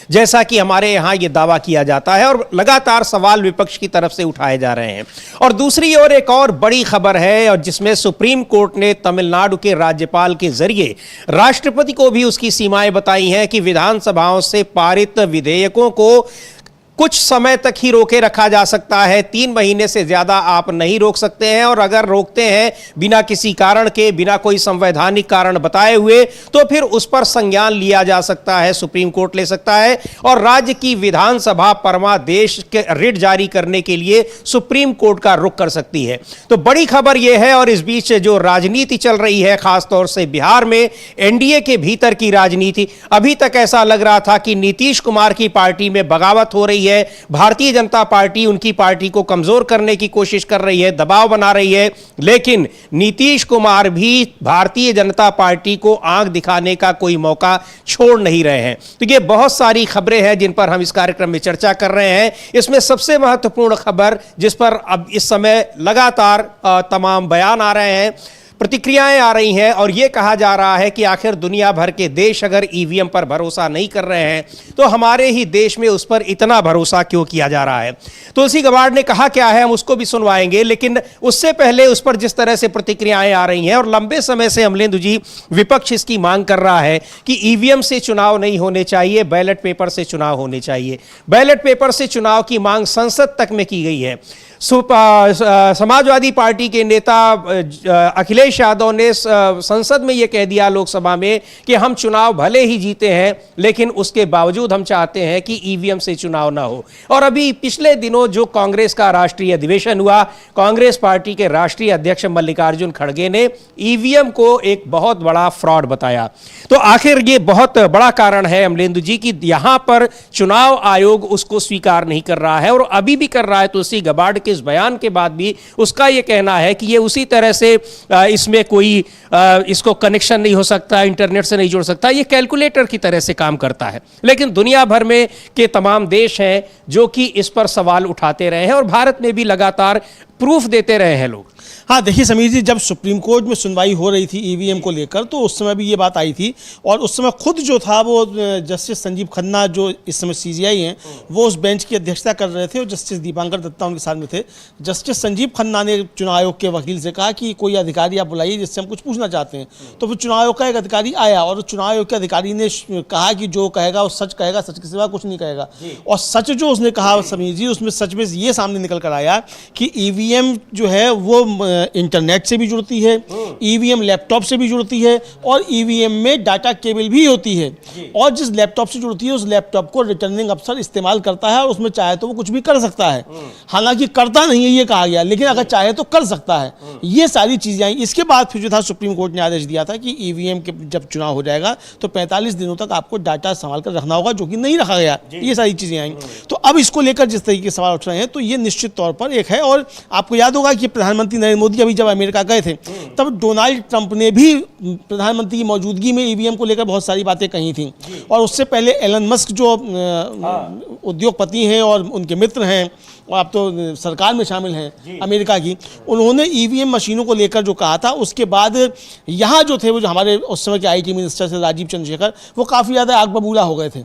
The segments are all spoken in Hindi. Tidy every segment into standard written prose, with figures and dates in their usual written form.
जैसा कि हमारे यहाँ ये दावा किया जाता है और लगातार सवाल विपक्ष की तरफ से उठाए जा रहे हैं। और दूसरी ओर एक और बड़ी खबर है और जिसमें सुप्रीम कोर्ट ने तमिलनाडु के राज्यपाल के जरिए राष्ट्रपति को भी उसकी सीमाएं बताई हैं कि विधानसभाओं से पारित विधेयकों को कुछ समय तक ही रोके रखा जा सकता है, 3 महीने से ज्यादा आप नहीं रोक सकते हैं। और अगर रोकते हैं बिना किसी कारण के, बिना कोई संवैधानिक कारण बताए हुए, तो फिर उस पर संज्ञान लिया जा सकता है, सुप्रीम कोर्ट ले सकता है और राज्य की विधानसभा परमादेश के रिट जारी करने के लिए सुप्रीम कोर्ट का रुख कर सकती है। तो बड़ी खबर यह है। और इस बीच जो राजनीति चल रही है, खासतौर से बिहार में एनडीए के भीतर की राजनीति, अभी तक ऐसा लग रहा था कि नीतीश कुमार की पार्टी में बगावत हो रही है, भारतीय जनता पार्टी उनकी पार्टी को कमजोर करने की कोशिश कर रही है, दबाव बना रही है। लेकिन नीतीश कुमार भी भारतीय जनता पार्टी को आंख दिखाने का कोई मौका छोड़ नहीं रहे हैं। तो ये बहुत सारी खबरें हैं जिन पर हम इस कार्यक्रम में चर्चा कर रहे हैं। इसमें सबसे महत्वपूर्ण खबर जिस पर अब इस समय लगातार तमाम बयान आ रहे हैं, प्रतिक्रियाएं आ रही हैं और यह कहा जा रहा है कि आखिर दुनिया भर के देश अगर ईवीएम पर भरोसा नहीं कर रहे हैं तो हमारे ही देश में उस पर इतना भरोसा क्यों किया जा रहा है। तुलसी गबार्ड ने कहा क्या है हम उसको भी सुनवाएंगे, लेकिन उससे पहले उस पर जिस तरह से प्रतिक्रियाएं आ रही हैं और लंबे समय से अमलेंदु जी विपक्ष इसकी मांग कर रहा है कि ईवीएम से चुनाव नहीं होने चाहिए, बैलेट पेपर से चुनाव होने चाहिए। बैलेट पेपर से चुनाव की मांग संसद तक में की गई है। समाजवादी पार्टी के नेता अखिलेश यादव ने संसद में यह कह दिया लोकसभा में कि हम चुनाव भले ही जीते हैं लेकिन उसके बावजूद हम चाहते हैं कि ईवीएम से चुनाव ना हो। और अभी पिछले दिनों जो कांग्रेस का राष्ट्रीय अधिवेशन हुआ, कांग्रेस पार्टी के राष्ट्रीय अध्यक्ष मल्लिकार्जुन खड़गे ने ईवीएम को एक बहुत बड़ा फ्रॉड बताया। तो आखिर ये बहुत बड़ा कारण है अमलेंदु जी कि यहां पर चुनाव आयोग उसको स्वीकार नहीं कर रहा है और अभी भी कर रहा है। तुलसी गबार्ड के इस बयान के बाद भी उसका यह कहना है कि ये उसी तरह से इसमें कोई इसको कनेक्शन नहीं हो सकता, इंटरनेट से नहीं जोड़ सकता, ये कैलकुलेटर की तरह से काम करता है। लेकिन दुनिया भर में के तमाम देश हैं जो कि इस पर सवाल उठाते रहे हैं और भारत में भी लगातार प्रूफ देते रहे हैं लोग। हाँ देखिए समीर जी, जब सुप्रीम कोर्ट में सुनवाई हो रही थी ईवीएम को लेकर तो उस समय भी ये बात आई थी और उस समय खुद जो था वो जस्टिस संजीव खन्ना जो इस समय सीजीआई हैं वो उस बेंच की अध्यक्षता कर रहे थे और जस्टिस दीपांकर दत्ता उनके साथ में थे। जस्टिस संजीव खन्ना ने चुनाव आयोग के वकील से कहा कि कोई अधिकारी आप बुलाइए जिससे हम कुछ पूछना चाहते हैं। तो फिर चुनाव आयोग का एक अधिकारी आया और चुनाव आयोग के अधिकारी ने कहा कि जो कहेगा वो सच कहेगा, सच के सिवा कुछ नहीं कहेगा। और सच जो उसने कहा समीर जी, उसमें सच में ये सामने निकल कर आया कि ईवीएम जो है वो इंटरनेट से भी जुड़ती है, ईवीएम लैपटॉप से भी जुड़ती है और ईवीएम में डाटा केबल भी होती है। और जिस लैपटॉप से जुड़ती है उस लैपटॉप को रिटर्निंग अफसर इस्तेमाल करता है और उसमें चाहे तो वो कुछ भी कर सकता है। हालांकि करता नहीं है ये कहा गया, लेकिन अगर चाहे तो कर सकता है। ये सारी चीजें आई। इसके बाद फिर जो था सुप्रीम कोर्ट ने आदेश दिया था कि ईवीएम के जब चुनाव हो जाएगा तो 45 दिनों तक आपको डाटा संभाल कर रखना होगा, जो कि नहीं रखा गया। ये सारी चीजें आई। तो अब इसको लेकर जिस तरीके से सवाल उठ रहे हैं तो ये निश्चित तौर पर एक है। और आपको याद होगा कि प्रधानमंत्री नरेंद्र मोदी अभी जब अमेरिका गए थे तब डोनाल्ड ट्रंप ने भी प्रधानमंत्री की मौजूदगी में ईवीएम को लेकर बहुत सारी बातें कही थी। और उससे पहले एलन मस्क जो उद्योगपति हैं और उनके मित्र हैं और आप तो सरकार में शामिल हैं अमेरिका की, उन्होंने ईवीएम मशीनों को लेकर जो कहा था उसके बाद यहाँ जो थे वो जो हमारे उस समय के आईटी मिनिस्टर थे राजीव चंद्रशेखर, वो काफ़ी ज़्यादा आग बबूला हो गए थे।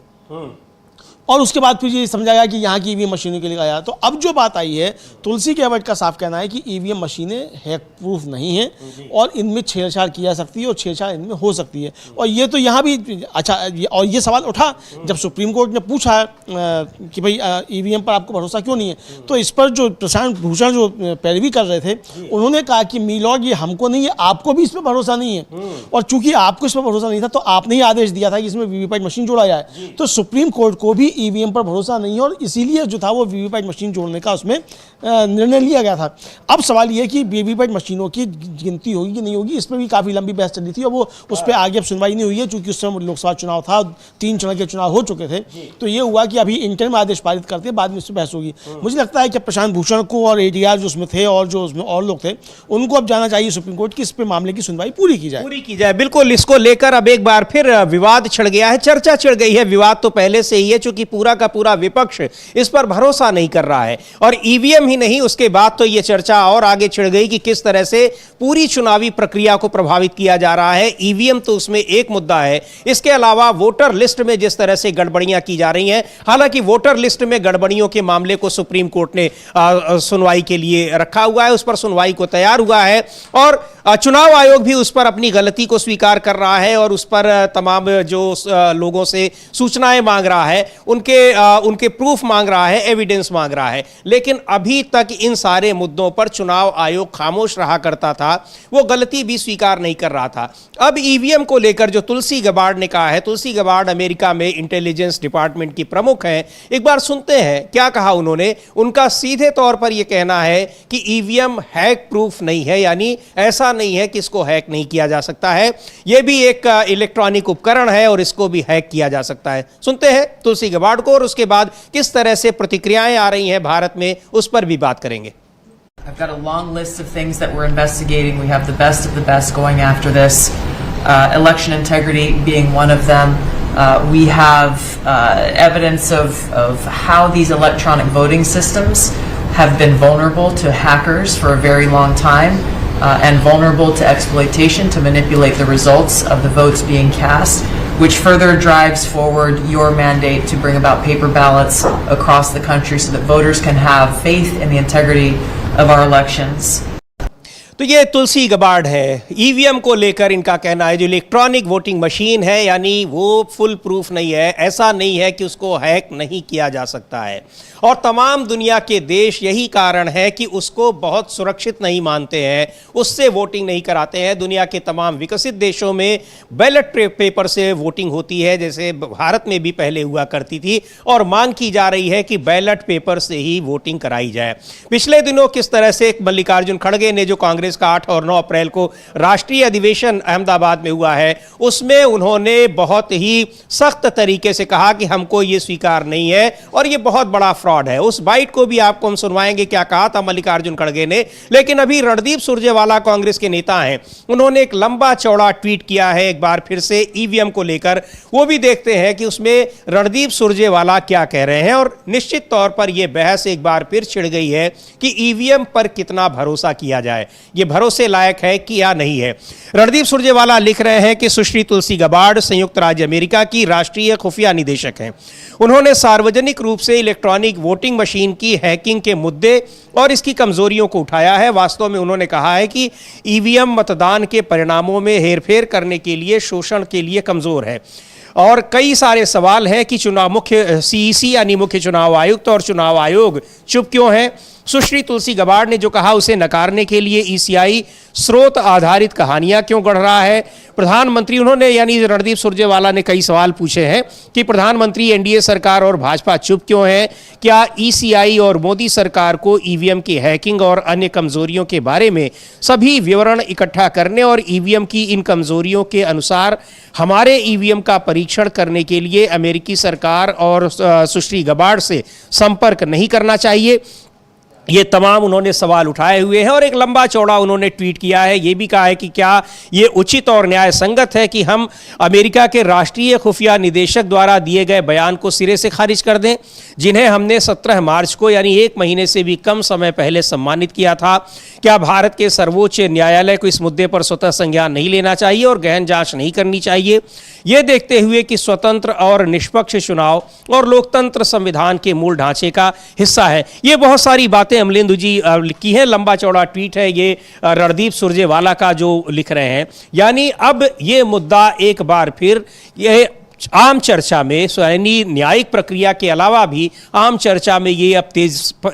और उसके बाद फिर ये समझा गया कि यहाँ की ईवीएम मशीनों के लिए आया। तो अब जो बात आई है, तुलसी गबार्ड का साफ कहना है कि ईवीएम मशीनें हैक प्रूफ नहीं है और इनमें छेड़छाड़ की जा सकती है और छेड़छाड़ इनमें हो सकती है। और ये तो यहाँ भी अच्छा, और ये सवाल उठा जब सुप्रीम कोर्ट ने पूछा कि भाई ईवीएम पर आपको भरोसा क्यों नहीं है, तो इस पर जो प्रशांत भूषण जो पैरवी कर रहे थे उन्होंने कहा कि मी लॉर्ड ये हमको नहीं है, आपको भी इस पर भरोसा नहीं है। और चूंकि आपको इस पर भरोसा नहीं था तो आपने ही आदेश दिया था कि इसमें वीवीपैट मशीन जोड़ा जाए। तो सुप्रीम कोर्ट को भी ईवीएम पर भरोसा नहीं है और इसीलिए जो था वो वीवीपैट मशीन जोड़ने का उसमें निर्णय लिया गया था। अब सवाल ये है कि वीवीपैट मशीनों की गिनती होगी कि नहीं होगी, इस पर भी काफ़ी लंबी बहस चली थी और वो उस पर आगे अब सुनवाई नहीं हुई है क्योंकि उस समय लोकसभा चुनाव था, 3 चरण के चुनाव हो चुके थे। तो ये हुआ कि अभी इंटरिम आदेश पारित करते बाद में इस पर बहस होगी। मुझे लगता है कि प्रशांत भूषण को और एडीआर जो उसमें थे और जो उसमें और लोग थे उनको अब जाना चाहिए सुप्रीम कोर्ट की इस पर मामले की सुनवाई पूरी की जाए। बिल्कुल, इसको लेकर अब एक बार फिर विवाद छिड़ गया है, चर्चा छिड़ गई है। विवाद तो पहले से ही है, चूंकि पूरा का पूरा विपक्ष इस पर भरोसा नहीं कर रहा है। और ईवीएम ही नहीं, उसके बाद तो यह चर्चा और आगे छिड़ गई कि किस तरह से पूरी चुनावी प्रक्रिया को प्रभावित किया जा रहा है। ईवीएम तो उसमें एक मुद्दा है, इसके अलावा वोटर लिस्ट में जिस तरह से गड़बड़ियां की जा रही हैं। हालांकि वोटर लिस्ट में गड़बड़ियों के मामले को सुप्रीम कोर्ट ने सुनवाई के लिए रखा हुआ है, उस पर सुनवाई को तैयार हुआ है और चुनाव आयोग भी उस पर अपनी गलती को स्वीकार कर रहा है और उस पर तमाम जो लोगों से सूचनाएं मांग रहा है, उनके प्रूफ मांग रहा है, एविडेंस मांग रहा है। लेकिन अभी तक इन सारे मुद्दों पर चुनाव आयोग खामोश रहा करता था, वो गलती भी स्वीकार नहीं कर रहा था। अब ईवीएम को लेकर जो तुलसी गबार्ड ने कहा है, तुलसी गबार्ड अमेरिका में इंटेलिजेंस डिपार्टमेंट की प्रमुख हैं, एक बार सुनते हैं क्या कहा उन्होंने। उनका सीधे तौर पर यह कहना है कि ईवीएम हैक प्रूफ नहीं है, यानी ऐसा नहीं है कि इसको हैक नहीं किया जा सकता है, यह भी एक इलेक्ट्रॉनिक उपकरण है और इसको भी हैक किया जा सकता है। सुनते हैं तुलसी गबार्ड को और उसके बाद किस तरह से प्रतिक्रियाएं आ रही हैं भारत में, उस पर भी बात करेंगे। I've got a long list of things that we're investigating. We have the best of the best going after this. Election integrity being one of them. We have evidence of how these electronic voting systems have been vulnerable to hackers for a very long time and vulnerable to exploitation to manipulate the results of the votes being cast, which further drives forward your mandate to bring about paper ballots across the country so that voters can have faith in the integrity of our elections. तो ये तुलसी गबार्ड है। ईवीएम को लेकर इनका कहना है जो इलेक्ट्रॉनिक वोटिंग मशीन है, यानी वो फुल प्रूफ नहीं है, ऐसा नहीं है कि उसको हैक नहीं किया जा सकता है। और तमाम दुनिया के देश यही कारण है कि उसको बहुत सुरक्षित नहीं मानते हैं, उससे वोटिंग नहीं कराते हैं। दुनिया के तमाम विकसित देशों में बैलेट पेपर से वोटिंग होती है, जैसे भारत में भी पहले हुआ करती थी, और मांग की जा रही है कि बैलेट पेपर से ही वोटिंग कराई जाए। पिछले दिनों किस तरह से मल्लिकार्जुन खड़गे ने, जो कांग्रेस का 8 और 9 अप्रैल को राष्ट्रीय अधिवेशन अहमदाबाद में हुआ है, उसमें उन्होंने बहुत ही सख्त तरीके से कहा कि हमको ये स्वीकार नहीं है और ये बहुत बड़ा फ्रॉड है। उस बाइट को भी आपको हम सुनवाएंगे क्या कहा था मल्लिकार्जुन खड़गे ने। लेकिन अभी रणदीप सुरजेवाला कांग्रेस के नेता हैं, उन्होंने एक लंबा चौड़ा ट्वीट किया है एक बार फिर से ईवीएम को लेकर। वो भी देखते हैं कि उसमें रणदीप सुरजेवाला क्या कह रहे हैं। और निश्चित तौर पर यह बहस एक बार फिर छिड़ गई है कि ईवीएम पर कितना भरोसा किया जाए, ये भरोसे लायक है कि या नहीं है। रणदीप सुरजेवाला लिख रहे हैं कि सुश्री तुलसी गबार्ड संयुक्त राज्य अमेरिका की राष्ट्रीय खुफिया निदेशक हैं। उन्होंने सार्वजनिक रूप से इलेक्ट्रॉनिक वोटिंग मशीन की हैकिंग के मुद्दे और इसकी कमजोरियों को उठाया है। वास्तव में उन्होंने कहा है कि ईवीएम मतदान के परिणामों में हेरफेर करने के लिए, शोषण के लिए कमजोर है। और कई सारे सवाल हैं कि चुनाव मुख्य सीईसी यानी मुख्य चुनाव आयुक्त और चुनाव आयोग चुप क्यों है। सुश्री तुलसी गबार्ड ने जो कहा उसे नकारने के लिए ईसीआई स्रोत आधारित कहानियां क्यों गढ़ रहा है। प्रधानमंत्री, उन्होंने यानी रणदीप सुरजेवाला ने कई सवाल पूछे हैं कि प्रधानमंत्री, एनडीए सरकार और भाजपा चुप क्यों है। क्या ईसीआई और मोदी सरकार को ईवीएम की हैकिंग और अन्य कमजोरियों के बारे में सभी विवरण इकट्ठा करने और ईवीएम की इन कमजोरियों के अनुसार हमारे ईवीएम का परीक्षण करने के लिए अमेरिकी सरकार और सुश्री गबार्ड से संपर्क नहीं करना चाहिए। ये तमाम उन्होंने सवाल उठाए हुए हैं और एक लंबा चौड़ा उन्होंने ट्वीट किया है। ये भी कहा है कि क्या ये उचित और न्याय संगत है कि हम अमेरिका के राष्ट्रीय खुफिया निदेशक द्वारा दिए गए बयान को सिरे से खारिज कर दें, जिन्हें हमने 17 मार्च को यानी 1 महीने से भी कम समय पहले सम्मानित किया था। क्या भारत के सर्वोच्च न्यायालय को इस मुद्दे पर स्वतः संज्ञान नहीं लेना चाहिए और गहन जांच नहीं करनी चाहिए, ये देखते हुए कि स्वतंत्र और निष्पक्ष चुनाव और लोकतंत्र संविधान के मूल ढांचे का हिस्सा है। ये बहुत सारी बातें अमलेंदु जी की है, लंबा चौड़ा ट्वीट है ये रणदीप सुरजेवाला का जो लिख रहे हैं। यानी अब ये मुद्दा एक बार फिर ये आम चर्चा में, यानी न्यायिक प्रक्रिया के अलावा भी आम चर्चा में ये अब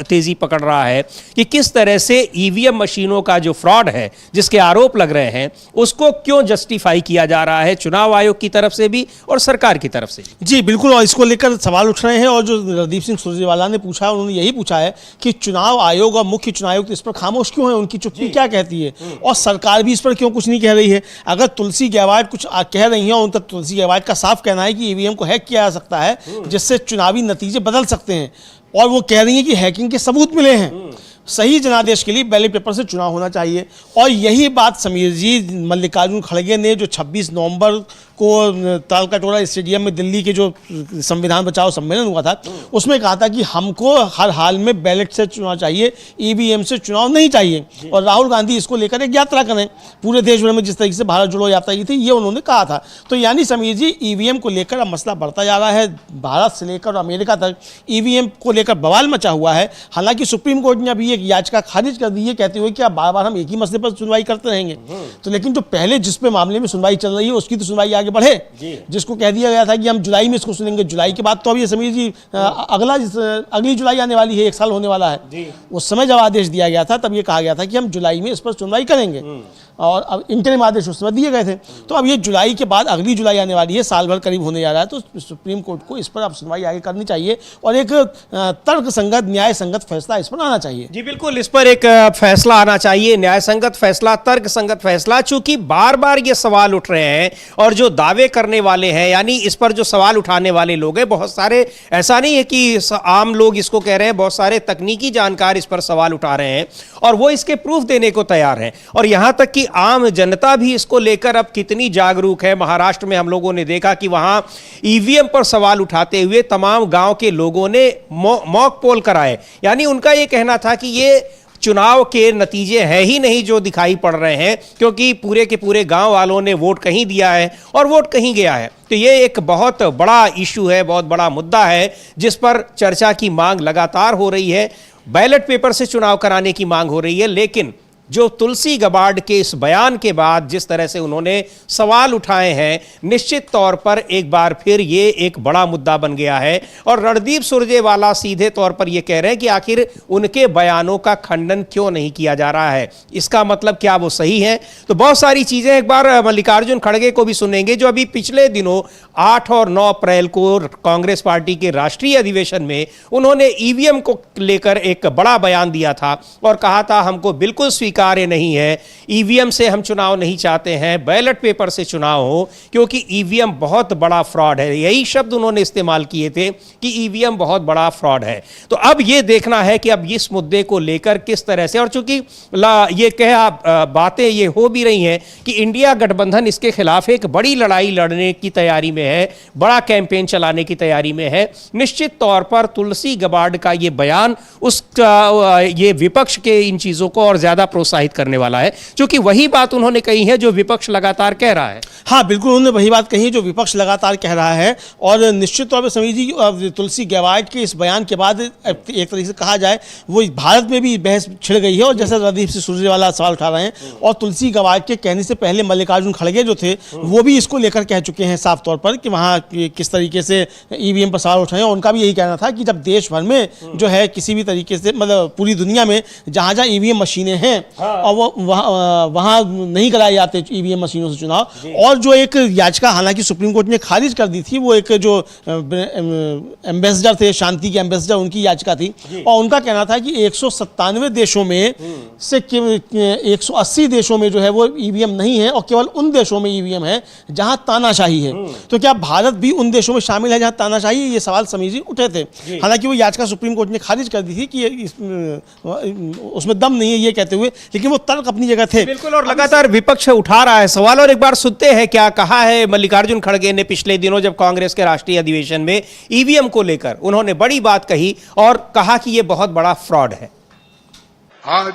तेजी पकड़ रहा है कि किस तरह से ईवीएम मशीनों का जो फ्रॉड है, जिसके आरोप लग रहे हैं, उसको क्यों जस्टिफाई किया जा रहा है चुनाव आयोग की तरफ से भी और सरकार की तरफ से। जी बिल्कुल, और इसको लेकर सवाल उठ रहे हैं। और जो रणदीप सिंह सुरजेवाला ने पूछा, उन्होंने यही पूछा है कि चुनाव आयोग और मुख्य चुनाव आयुक्त इस पर खामोश क्यों है, उनकी चुप्पी क्या कहती है और सरकार भी इस पर क्यों कुछ नहीं कह रही है। अगर तुलसी गबार्ड कुछ कह रही है, उन तक तुलसी गबार्ड का साफ कहना है कि ईवीएम को हैक किया जा सकता है, जिससे चुनावी नतीजे बदल सकते हैं, और वो कह रही है कि हैकिंग के सबूत मिले हैं। सही जनादेश के लिए बैलेट पेपर से चुनाव होना चाहिए। और यही बात समीर जी मल्लिकार्जुन खड़गे ने जो 26 नवंबर को तालकटोरा स्टेडियम में दिल्ली के जो संविधान बचाओ सम्मेलन हुआ था, उसमें कहा था कि हमको हर हाल में बैलेट से चुनाव चाहिए, ईवीएम से चुनाव नहीं चाहिए। और राहुल गांधी इसको लेकर एक यात्रा करें पूरे देश भर में, जिस तरीके से भारत जोड़ो यात्रा की थी, ये उन्होंने कहा था। तो यानी समीर जी, ईवीएम को लेकर अब मसला बढ़ता जा रहा है। भारत से लेकर अमेरिका तक ईवीएम को लेकर बवाल मचा हुआ है। हालांकि सुप्रीम कोर्ट ने अभी एक याचिका खारिज कर दी है, कहते हुए कि अब बार बार हम एक ही मसले पर सुनवाई करते रहेंगे। तो लेकिन जो पहले जिस पे मामले में सुनवाई चल रही है, उसकी तो सुनवाई आगे बढ़े। जिसको कह दिया गया था कि हम जुलाई में इसको सुनेंगे, जुलाई के बाद तो अब ये समीर जी अगली जुलाई आने वाली है, 1 साल होने वाला है। उस समय जब आदेश दिया गया था, तब ये कहा गया था कि हम जुलाई में इस पर सुनवाई करेंगे, और अब इंटरिम आदेश उस समय दिए गए थे। तो अब ये जुलाई के बाद अगली जुलाई आने वाली है, साल भर करीब होने जा रहा है। तो सुप्रीम कोर्ट को इस पर अब सुनवाई आगे करनी चाहिए और एक तर्क संगत, न्याय संगत फैसला इस पर आना चाहिए। जी बिल्कुल, इस पर एक फैसला आना चाहिए, न्याय संगत फैसला, तर्क संगत फैसला। चूंकि बार बार ये सवाल उठ रहे हैं और जो दावे करने वाले हैं, यानी इस पर जो सवाल उठाने वाले लोग हैं, बहुत सारे, ऐसा नहीं है कि आम लोग इसको कह रहे हैं, बहुत सारे तकनीकी जानकार इस पर सवाल उठा रहे हैं और वो इसके प्रूफ देने को तैयार हैं। और यहां तक कि आम जनता भी इसको लेकर अब कितनी जागरूक है। महाराष्ट्र में हम लोगों ने देखा कि वहां ईवीएम पर सवाल उठाते हुए तमाम गांव के लोगों ने मॉक पोल कराए, यानी उनका यह कहना था कि ये चुनाव के नतीजे हैं ही नहीं जो दिखाई पड़ रहे हैं, क्योंकि पूरे के पूरे गांव वालों ने वोट कहीं दिया है और वोट कहीं गया है। तो ये एक बहुत बड़ा इशू है, बहुत बड़ा मुद्दा है, जिस पर चर्चा की मांग लगातार हो रही है। बैलेट पेपर से चुनाव कराने की मांग हो रही है, लेकिन जो तुलसी गबार्ड के इस बयान के बाद जिस तरह से उन्होंने सवाल उठाए हैं, निश्चित तौर पर एक बार फिर ये एक बड़ा मुद्दा बन गया है। और रणदीप सुरजेवाला सीधे तौर पर ये कह रहे हैं कि आखिर उनके बयानों का खंडन क्यों नहीं किया जा रहा है, इसका मतलब क्या वो सही है? तो बहुत सारी चीजें एक बार मल्लिकार्जुन खड़गे को भी सुनेंगे, जो अभी पिछले दिनों 8 और 9 अप्रैल को कांग्रेस पार्टी के राष्ट्रीय अधिवेशन में उन्होंने ईवीएम को लेकर एक बड़ा बयान दिया था और कहा था हमको बिल्कुल कार्य नहीं है, ईवीएम से हम चुनाव नहीं चाहते हैं, बैलेट पेपर से चुनाव हो, क्योंकि ईवीएम बहुत बड़ा फ्रॉड है। यही शब्द उन्होंने इस्तेमाल किए थे कि ईवीएम बहुत बड़ा फ्रॉड है। तो अब ये देखना है कि अब इस मुद्दे को लेकर किस तरह से, और चूंकि ये बातें ये हो भी रही हैं कि इंडिया गठबंधन इसके खिलाफ एक बड़ी लड़ाई लड़ने की तैयारी में है, बड़ा कैंपेन चलाने की तैयारी में है। निश्चित तौर पर तुलसी गबार्ड का ये बयान ये विपक्ष के इन चीजों को और ज्यादा प्रोत्साहित करने वाला है, क्योंकि वही बात उन्होंने कही है जो विपक्ष लगातार कह रहा है। हाँ बिल्कुल, उन्होंने वही बात कही जो विपक्ष लगातार कह रहा है। और निश्चित तौर पर समीर जी, तुलसी गबार्ड के इस बयान के बाद एक तरीके से कहा जाए वो भारत में भी बहस छिड़ गई है। और जैसे रणदीप सिंह सुरजेवाला सवाल उठा रहे हैं, और तुलसी गबार्ड के कहने से पहले मल्लिकार्जुन खड़गे जो थे वो भी इसको लेकर कह चुके हैं साफ तौर पर कि वहाँ किस तरीके से ईवीएम पर सवाल उठाए। उनका भी यही कहना था कि जब देश भर में जो है किसी भी तरीके से, मतलब पूरी दुनिया में जहाँ जहाँ ईवीएम मशीनें हैं और वो वहाँ नहीं कराए जाते ईवीएम मशीनों से चुनाव। और जो एक याचिका हालांकि सुप्रीम कोर्ट ने खारिज कर दी थी, वो एक जो एम्बेसडर थे, शांति के एम्बेसडर, उनकी याचिका थी। और उनका कहना था कि 197 देशों में से 180 देशों में जो है वो ईवीएम नहीं है, और केवल उन देशों में ईवीएम है जहां तानाशाही है। तो क्या भारत भी उन देशों में शामिल है जहां तानाशाही है? ये सवाल समीर जी उठे थे। हालांकि वो याचिका सुप्रीम कोर्ट ने खारिज कर दी थी कि उसमें दम नहीं है ये कहते हुए, लेकिन वो तर्क अपनी जगह थे। बिल्कुल, और लगातार विपक्ष उठा रहा है सवाल। और एक बार सुनते हैं क्या कहा है मल्लिकार्जुन खड़गे ने पिछले दिनों, जब कांग्रेस के राष्ट्रीय अधिवेशन में ईवीएम को लेकर उन्होंने बड़ी बात कही और कहा कि यह बहुत बड़ा फ्रॉड है। आज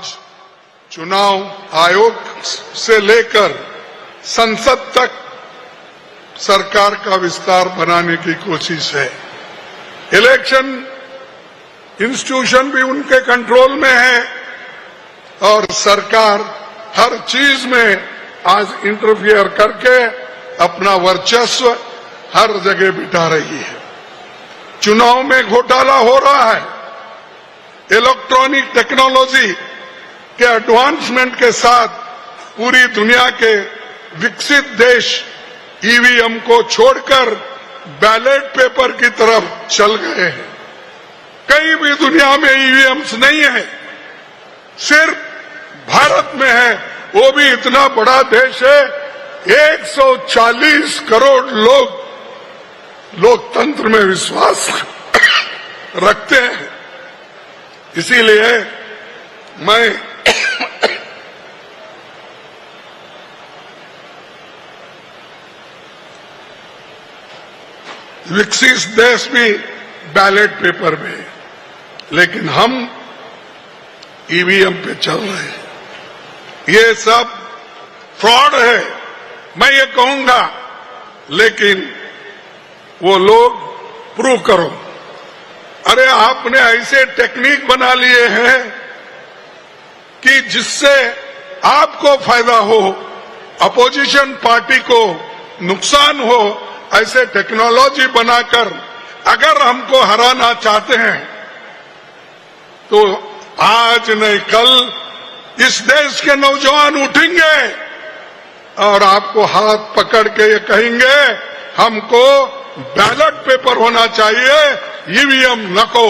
चुनाव आयोग से लेकर संसद तक सरकार का विस्तार बनाने की कोशिश है। इलेक्शन इंस्टीट्यूशन भी उनके कंट्रोल में है और सरकार हर चीज में आज इंटरफियर करके अपना वर्चस्व हर जगह बिठा रही है। चुनाव में घोटाला हो रहा है। इलेक्ट्रॉनिक टेक्नोलॉजी के एडवांसमेंट के साथ पूरी दुनिया के विकसित देश ईवीएम को छोड़कर बैलेट पेपर की तरफ चल गए हैं। कहीं भी दुनिया में ईवीएम्स नहीं है, सिर्फ भारत में है, वो भी इतना बड़ा देश है। 140 करोड़ लोग लोकतंत्र में विश्वास रखते हैं। इसीलिए मैं विकसित देश भी बैलेट पेपर में, लेकिन हम ईवीएम पे चल रहे हैं। ये सब फ्रॉड है, मैं ये कहूंगा, लेकिन वो लोग प्रूव करो। अरे आपने ऐसे टेक्निक बना लिए हैं कि जिससे आपको फायदा हो, अपोजिशन पार्टी को नुकसान हो, ऐसे टेक्नोलॉजी बनाकर अगर हमको हराना चाहते हैं तो आज नहीं कल इस देश के नौजवान उठेंगे और आपको हाथ पकड़ के ये कहेंगे हमको बैलेट पेपर होना चाहिए, ईवीएम नको।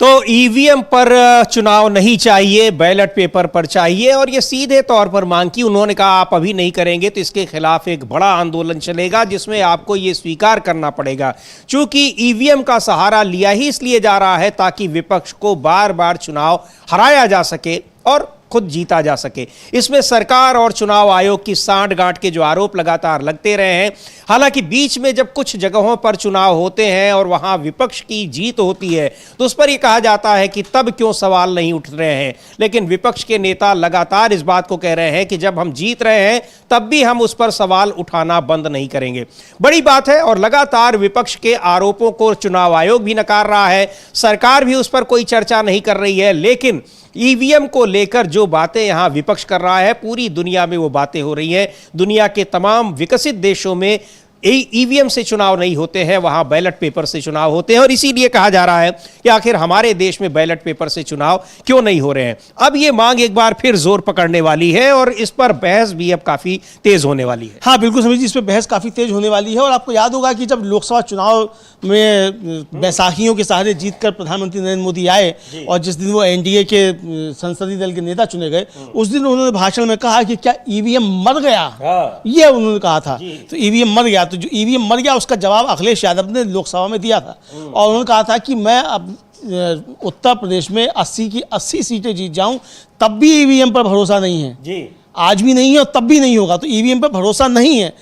तो ईवीएम पर चुनाव नहीं चाहिए, बैलेट पेपर पर चाहिए, और ये सीधे तौर पर मांग की। उन्होंने कहा आप अभी नहीं करेंगे तो इसके खिलाफ एक बड़ा आंदोलन चलेगा जिसमें आपको ये स्वीकार करना पड़ेगा। चूंकि ईवीएम का सहारा लिया ही इसलिए जा रहा है ताकि विपक्ष को बार बार चुनाव हराया जा सके और खुद जीता जा सके। इसमें सरकार और चुनाव आयोग की सांठ-गांठ के जो आरोप लगातार लगते रहे हैं, हालांकि बीच में जब कुछ जगहों पर चुनाव होते हैं और वहां विपक्ष की जीत होती है तो उस पर यह कहा जाता है कि तब क्यों सवाल नहीं उठ रहे हैं, लेकिन विपक्ष के नेता लगातार इस बात को कह रहे हैं कि जब हम जीत रहे हैं तब भी हम उस पर सवाल उठाना बंद नहीं करेंगे। बड़ी बात है, और लगातार विपक्ष के आरोपों को चुनाव आयोग भी नकार रहा है, सरकार भी उस पर कोई चर्चा नहीं कर रही है, लेकिन ईवीएम को लेकर जो बातें यहां विपक्ष कर रहा है पूरी दुनिया में वो बातें हो रही हैं। दुनिया के तमाम विकसित देशों में ईवीएम से चुनाव नहीं होते हैं, वहां बैलेट पेपर से चुनाव होते हैं, और इसीलिए कहा जा रहा है कि आखिर हमारे देश में बैलेट पेपर से चुनाव क्यों नहीं हो रहे हैं। अब ये मांग एक बार फिर जोर पकड़ने वाली है और इस पर बहस भी अब काफी तेज होने वाली है। हाँ बिल्कुल समीर जी, इस पर बहस काफ़ी तेज होने वाली है। और आपको याद होगा कि जब लोकसभा चुनाव में बैसाखियों के सहारे जीतकर प्रधानमंत्री नरेंद्र मोदी आए और जिस दिन वो एनडीए के संसदीय दल के नेता चुने गए, उस दिन उन्होंने भाषण में कहा कि क्या ईवीएम मर गया, ये उन्होंने कहा था। तो ईवीएम मर गया, तो जो ईवीएम मर गया उसका जवाब अखिलेश यादव ने लोकसभा में दिया था और उन्होंने कहा था कि मैं अब उत्तर प्रदेश में 80 की 80 सीटें जीत जाऊं तब भी ईवीएम पर भरोसा नहीं है जी। आज भी नहीं है और तब भी नहीं होगा। तो ईवीएम पर भरोसा नहीं है,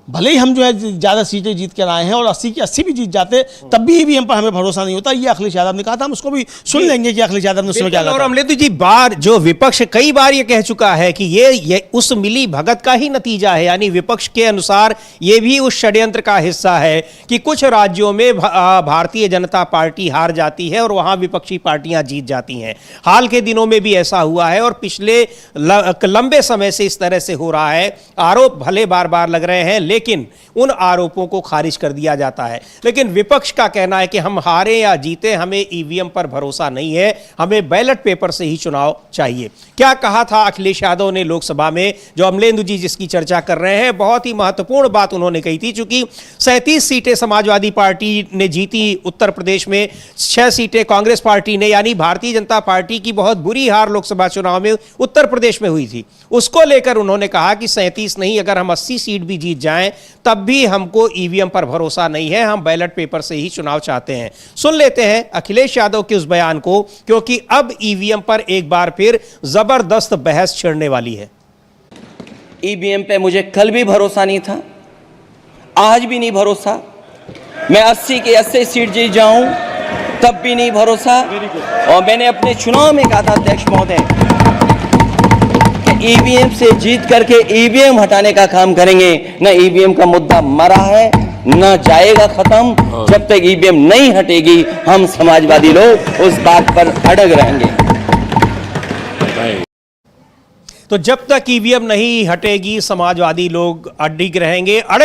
भले ही हम जो है ज़्यादा सीटें जीत कर आए हैं और 80 की 80 भी जीत जाते तब भी ईवीएम पर हमें भरोसा नहीं होता। ये अखिलेश यादव ने कहा था, हम उसको भी सुन लेंगे कि अखिलेश यादव ने उसमें क्या कहा। और अमलेदु जी, बार जो विपक्ष कई बार ये कह चुका है कि ये उस मिली भगत का ही नतीजा है, यानी विपक्ष के अनुसार ये भी उस षड्यंत्र का हिस्सा है कि कुछ राज्यों में भारतीय जनता पार्टी हार जाती है और वहां विपक्षी पार्टियां जीत जाती हैं। हाल के दिनों में भी ऐसा हुआ है और पिछले लंबे समय से इस तरह से हो रहा है। आरोप भले बार बार लग रहे हैं लेकिन उन आरोपों को खारिज कर दिया जाता है। लेकिन विपक्ष का कहना है कि हम हारे या जीते, हमें ईवीएम पर भरोसा नहीं है, हमें बैलेट पेपर से ही चुनाव चाहिए। क्या कहा था अखिलेश यादव ने लोकसभा में, जो अमलेंदु जी जिसकी चर्चा कर रहे हैं, बहुत ही महत्वपूर्ण बात उन्होंने कही थी। चूंकि 37 सीटें समाजवादी पार्टी ने जीती उत्तर प्रदेश में, 6 सीटें कांग्रेस पार्टी ने, यानी भारतीय जनता पार्टी की बहुत बुरी हार लोकसभा चुनाव में उत्तर प्रदेश में हुई थी। उसको लेकर उन्होंने कहा कि 37 नहीं, अगर हम 80 सीट भी जीत जाएं तब भी हमको ईवीएम पर भरोसा नहीं है, हम बैलेट पेपर से ही चुनाव चाहते हैं। सुन लेते हैं अखिलेश यादव के उस बयान को, क्योंकि अब ईवीएम पर एक बार फिर जबरदस्त बहस छिड़ने वाली है। ईवीएम पे मुझे कल भी भरोसा नहीं था, आज भी नहीं भरोसा। मैं 80 की 80 सीट जीत जाऊं तब भी नहीं भरोसा। और मैंने अपने चुनाव में कहा था अध्यक्ष महोदय, ईवीएम से जीत करके ईवीएम हटाने का काम करेंगे। न ईवीएम का मुद्दा मरा है न जाएगा खत्म। जब तक ईवीएम नहीं हटेगी हम समाजवादी लोग उस बात पर अड़ग रहेंगे। तो जब तक ईवीएम नहीं हटेगी समाजवादी लोग अड़े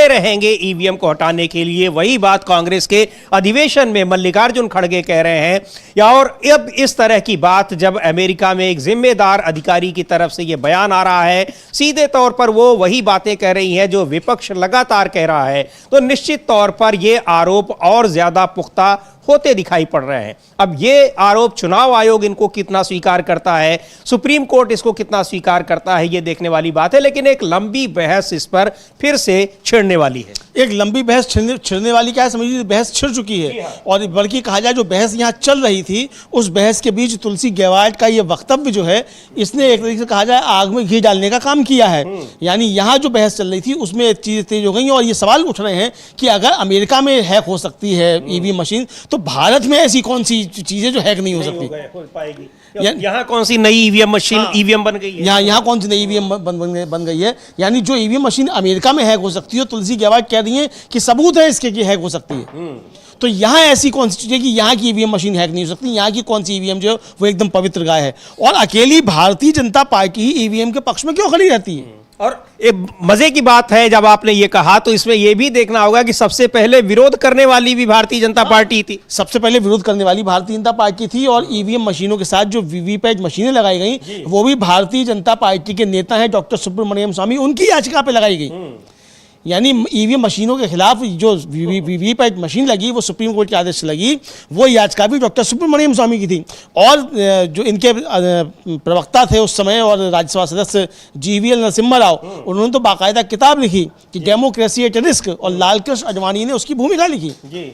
रहेंगे ईवीएम को हटाने के लिए। वही बात कांग्रेस के अधिवेशन में मल्लिकार्जुन खड़गे कह रहे हैं। या और अब इस तरह की बात जब अमेरिका में एक जिम्मेदार अधिकारी की तरफ से यह बयान आ रहा है, सीधे तौर पर वो वही बातें कह रही हैं जो विपक्ष लगातार कह रहा है, तो निश्चित तौर पर यह आरोप और ज्यादा पुख्ता होते दिखाई पड़ रहे हैं। अब ये आरोप चुनाव आयोग इनको कितना स्वीकार करता है, सुप्रीम कोर्ट इसको कितना स्वीकार करता है, ये देखने वाली बात है। लेकिन एक लंबी बहस इस पर फिर से छिड़ने वाली है। एक लंबी बहस छिड़ने वाली क्या है, समझिए बहस छिड़ चुकी है। और बल्कि कहा जाए जो बहस यहाँ चल रही थी उस बहस के बीच तुलसी गेहलोत का ये वक्तव्य जो है इसने एक तरीके से कहा जाए आग में घी डालने का काम किया है। यानी यहाँ जो बहस चल रही थी उसमें चीज़ें तेज हो गई और ये सवाल उठ रहे हैं कि अगर अमेरिका में हैक हो सकती है ईवीएम मशीन, तो भारत में ऐसी कौन सी चीज़ें जो हैक नहीं हो सकती। यहाँ कौन सी नई ईवीएम मशीन ईवीएम बन गई है, यहाँ कौन सी नई ईवीएम बन गई है। यानी जो ईवीएम मशीन अमेरिका में हैक हो सकती है, तुलसी गेहलोत कह रही है कि सबूत है इसके कि हैक हो सकती है। तो यहाँ ऐसी कौन सी चीज़ है कि यहाँ की ईवीएम मशीन हैक नहीं हो सकती। यहाँ की कौन सी ईवीएम जो है वो एकदम पवित्र गाय है, और अकेली भारतीय जनता पार्टी ही ईवीएम के पक्ष में क्यों खड़ी रहती है। और एक मजे की बात है जब आपने ये कहा तो इसमें यह भी देखना होगा कि सबसे पहले विरोध करने वाली भी भारतीय जनता पार्टी थी। सबसे पहले विरोध करने वाली भारतीय जनता पार्टी थी, और ईवीएम मशीनों के साथ जो वीवीपैट मशीनें लगाई गई वो भी भारतीय जनता पार्टी के नेता हैं डॉक्टर सुब्रमण्यम स्वामी, उनकी याचिका पे लगाई गई। यानी ईवीएम मशीनों के खिलाफ जो वीवीपैट मशीन लगी वो सुप्रीम कोर्ट के आदेश से लगी, वो याचिका भी डॉक्टर सुब्रमण्यम स्वामी की थी। और जो इनके प्रवक्ता थे उस समय और राज्यसभा सदस्य GVL नरसिम्हा राव, उन्होंने तो बाकायदा किताब लिखी कि डेमोक्रेसी एट रिस्क, और लालकृष्ण आडवाणी ने उसकी भूमिका लिखी।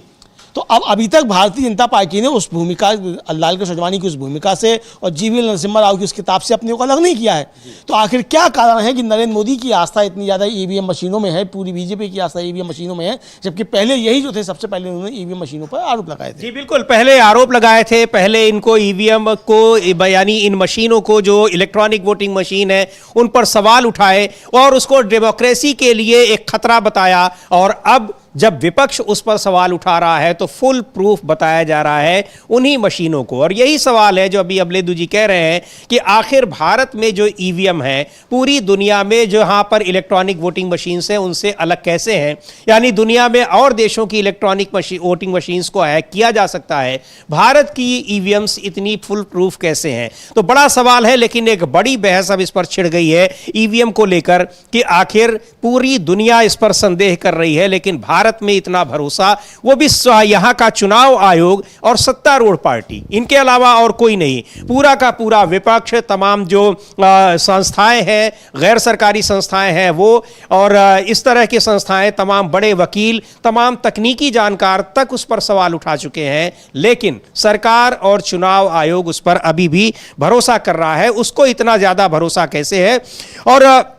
तो अब अभी तक भारतीय जनता पार्टी ने उस भूमिका, लालकृष्ण आडवाणी की उस भूमिका से और GVL नरसिम्हा राव की उस किताब से अपने को अलग नहीं किया है। तो आखिर क्या कारण है कि नरेंद्र मोदी की आस्था इतनी ज़्यादा ईवीएम मशीनों में है, पूरी बीजेपी की आस्था ईवीएम मशीनों में है, जबकि पहले यही जो थे सबसे पहले उन्होंने ईवीएम मशीनों पर आरोप लगाए थे। जी बिल्कुल, पहले आरोप लगाए थे, पहले इनको ईवीएम को यानी इन मशीनों को जो इलेक्ट्रॉनिक वोटिंग मशीन है उन पर सवाल उठाए और उसको डेमोक्रेसी के लिए एक खतरा बताया। और अब जब विपक्ष उस पर सवाल उठा रहा है तो फुल प्रूफ बताया जा रहा है उन्हीं मशीनों को। और यही सवाल है जो अभी अबलेदु जी कह रहे हैं कि आखिर भारत में जो ईवीएम है पूरी दुनिया में जहां पर इलेक्ट्रॉनिक वोटिंग मशीन से उनसे अलग कैसे हैं, यानी दुनिया में और देशों की इलेक्ट्रॉनिक वोटिंग मशीन्स को हैक किया जा सकता है, भारत की ईवीएम्स इतनी फुल प्रूफ कैसे हैं। तो बड़ा सवाल है, लेकिन एक बड़ी बहस अब इस पर छिड़ गई है ईवीएम को लेकर कि आखिर पूरी दुनिया इस पर संदेह कर रही है, लेकिन भारत में इतना भरोसा, वो भी यहां का चुनाव आयोग और सत्तारूढ़ पार्टी, इनके अलावा और कोई नहीं, पूरा का पूरा विपक्ष, तमाम जो संस्थाएं हैं, गैर सरकारी संस्थाएं हैं वो, और इस तरह की संस्थाएं, तमाम बड़े वकील, तमाम तकनीकी जानकार तक उस पर सवाल उठा चुके हैं। लेकिन सरकार और चुनाव आयोग उस पर अभी भी भरोसा कर रहा है। उसको इतना ज्यादा भरोसा कैसे है? और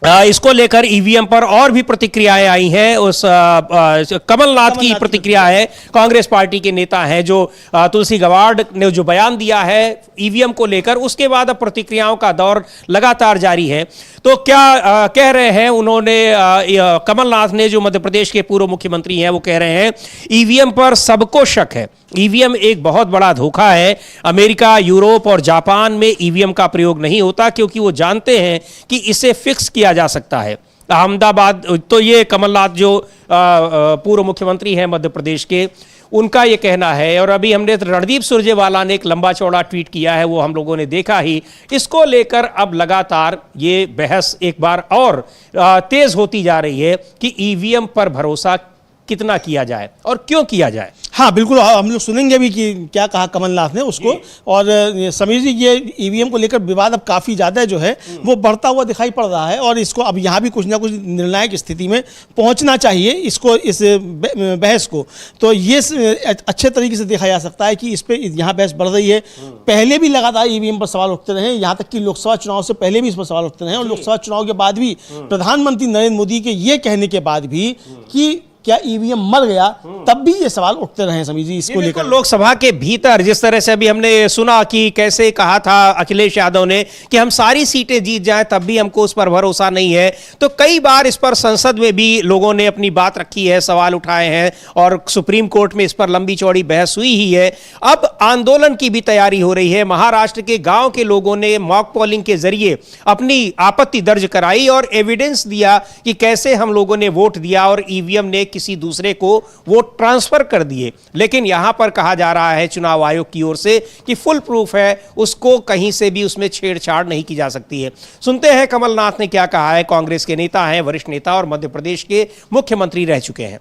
इसको लेकर ईवीएम पर और भी प्रतिक्रियाएं आई हैं। उस कमलनाथ की प्रतिक्रिया है, कांग्रेस पार्टी के नेता हैं जो तुलसी गेहलोत ने जो बयान दिया है ईवीएम को लेकर, उसके बाद अब प्रतिक्रियाओं का दौर लगातार जारी है। तो क्या कह रहे हैं उन्होंने, कमलनाथ ने, जो मध्य प्रदेश के पूर्व मुख्यमंत्री हैं, वो कह रहे हैं ईवीएम पर सबको शक है, ईवीएम एक बहुत बड़ा धोखा है। अमेरिका, यूरोप और जापान में ईवीएम का प्रयोग नहीं होता क्योंकि वो जानते हैं कि इसे फिक्स किया जा सकता है। अहमदाबाद, तो ये कमलनाथ जो पूर्व मुख्यमंत्री हैं मध्य प्रदेश के, उनका ये कहना है। और अभी हमने रणदीप सुरजेवाला ने एक लंबा चौड़ा ट्वीट किया है, वो हम लोगों ने देखा ही। इसको लेकर अब लगातार ये बहस एक बार और तेज होती जा रही है कि ईवीएम पर भरोसा कितना किया जाए और क्यों किया जाए। हाँ बिल्कुल, हम लोग सुनेंगे भी कि क्या कहा कमलनाथ ने उसको। और समीर जी, ये ईवीएम को लेकर विवाद अब काफ़ी ज़्यादा जो है वो बढ़ता हुआ दिखाई पड़ रहा है, और इसको अब यहाँ भी कुछ ना कुछ निर्णायक स्थिति में पहुँचना चाहिए इसको, इस बहस को। तो ये अच्छे तरीके से देखा जा सकता है कि इस पर यहाँ बहस बढ़ रही है। पहले भी लगातार ईवीएम पर सवाल उठते रहे, यहाँ तक कि लोकसभा चुनाव से पहले भी इस पर सवाल उठते रहे, और लोकसभा चुनाव के बाद भी प्रधानमंत्री नरेंद्र मोदी के ये कहने के बाद भी कि क्या ईवीएम मर गया, तब भी ये सवाल उठते रहे समीर जी इसको लेकर। लोकसभा के भीतर जिस तरह से अभी हमने सुना कि कैसे कहा था अखिलेश यादव ने कि हम सारी सीटें जीत जाएं तब भी हमको उस पर भरोसा नहीं है, तो कई बार इस पर संसद में भी लोगों ने अपनी बात रखी है, सवाल उठाए हैं, और सुप्रीम कोर्ट में इस पर लंबी चौड़ी बहस हुई ही है। अब आंदोलन की भी तैयारी हो रही है। महाराष्ट्र के गांव के लोगों ने मॉक पोलिंग के जरिए अपनी आपत्ति दर्ज कराई और एविडेंस दिया कि कैसे हम लोगों ने वोट दिया और ईवीएम ने किसी दूसरे को वोट ट्रांसफर कर दिए। लेकिन यहां पर कहा जा रहा है चुनाव आयोग की ओर से कि फुल प्रूफ है, उसको कहीं से भी उसमें छेड़छाड़ नहीं की जा सकती है। सुनते हैं कमलनाथ ने क्या कहा है। कांग्रेस के नेता हैं, वरिष्ठ नेता और मध्य प्रदेश के मुख्यमंत्री रह चुके हैं।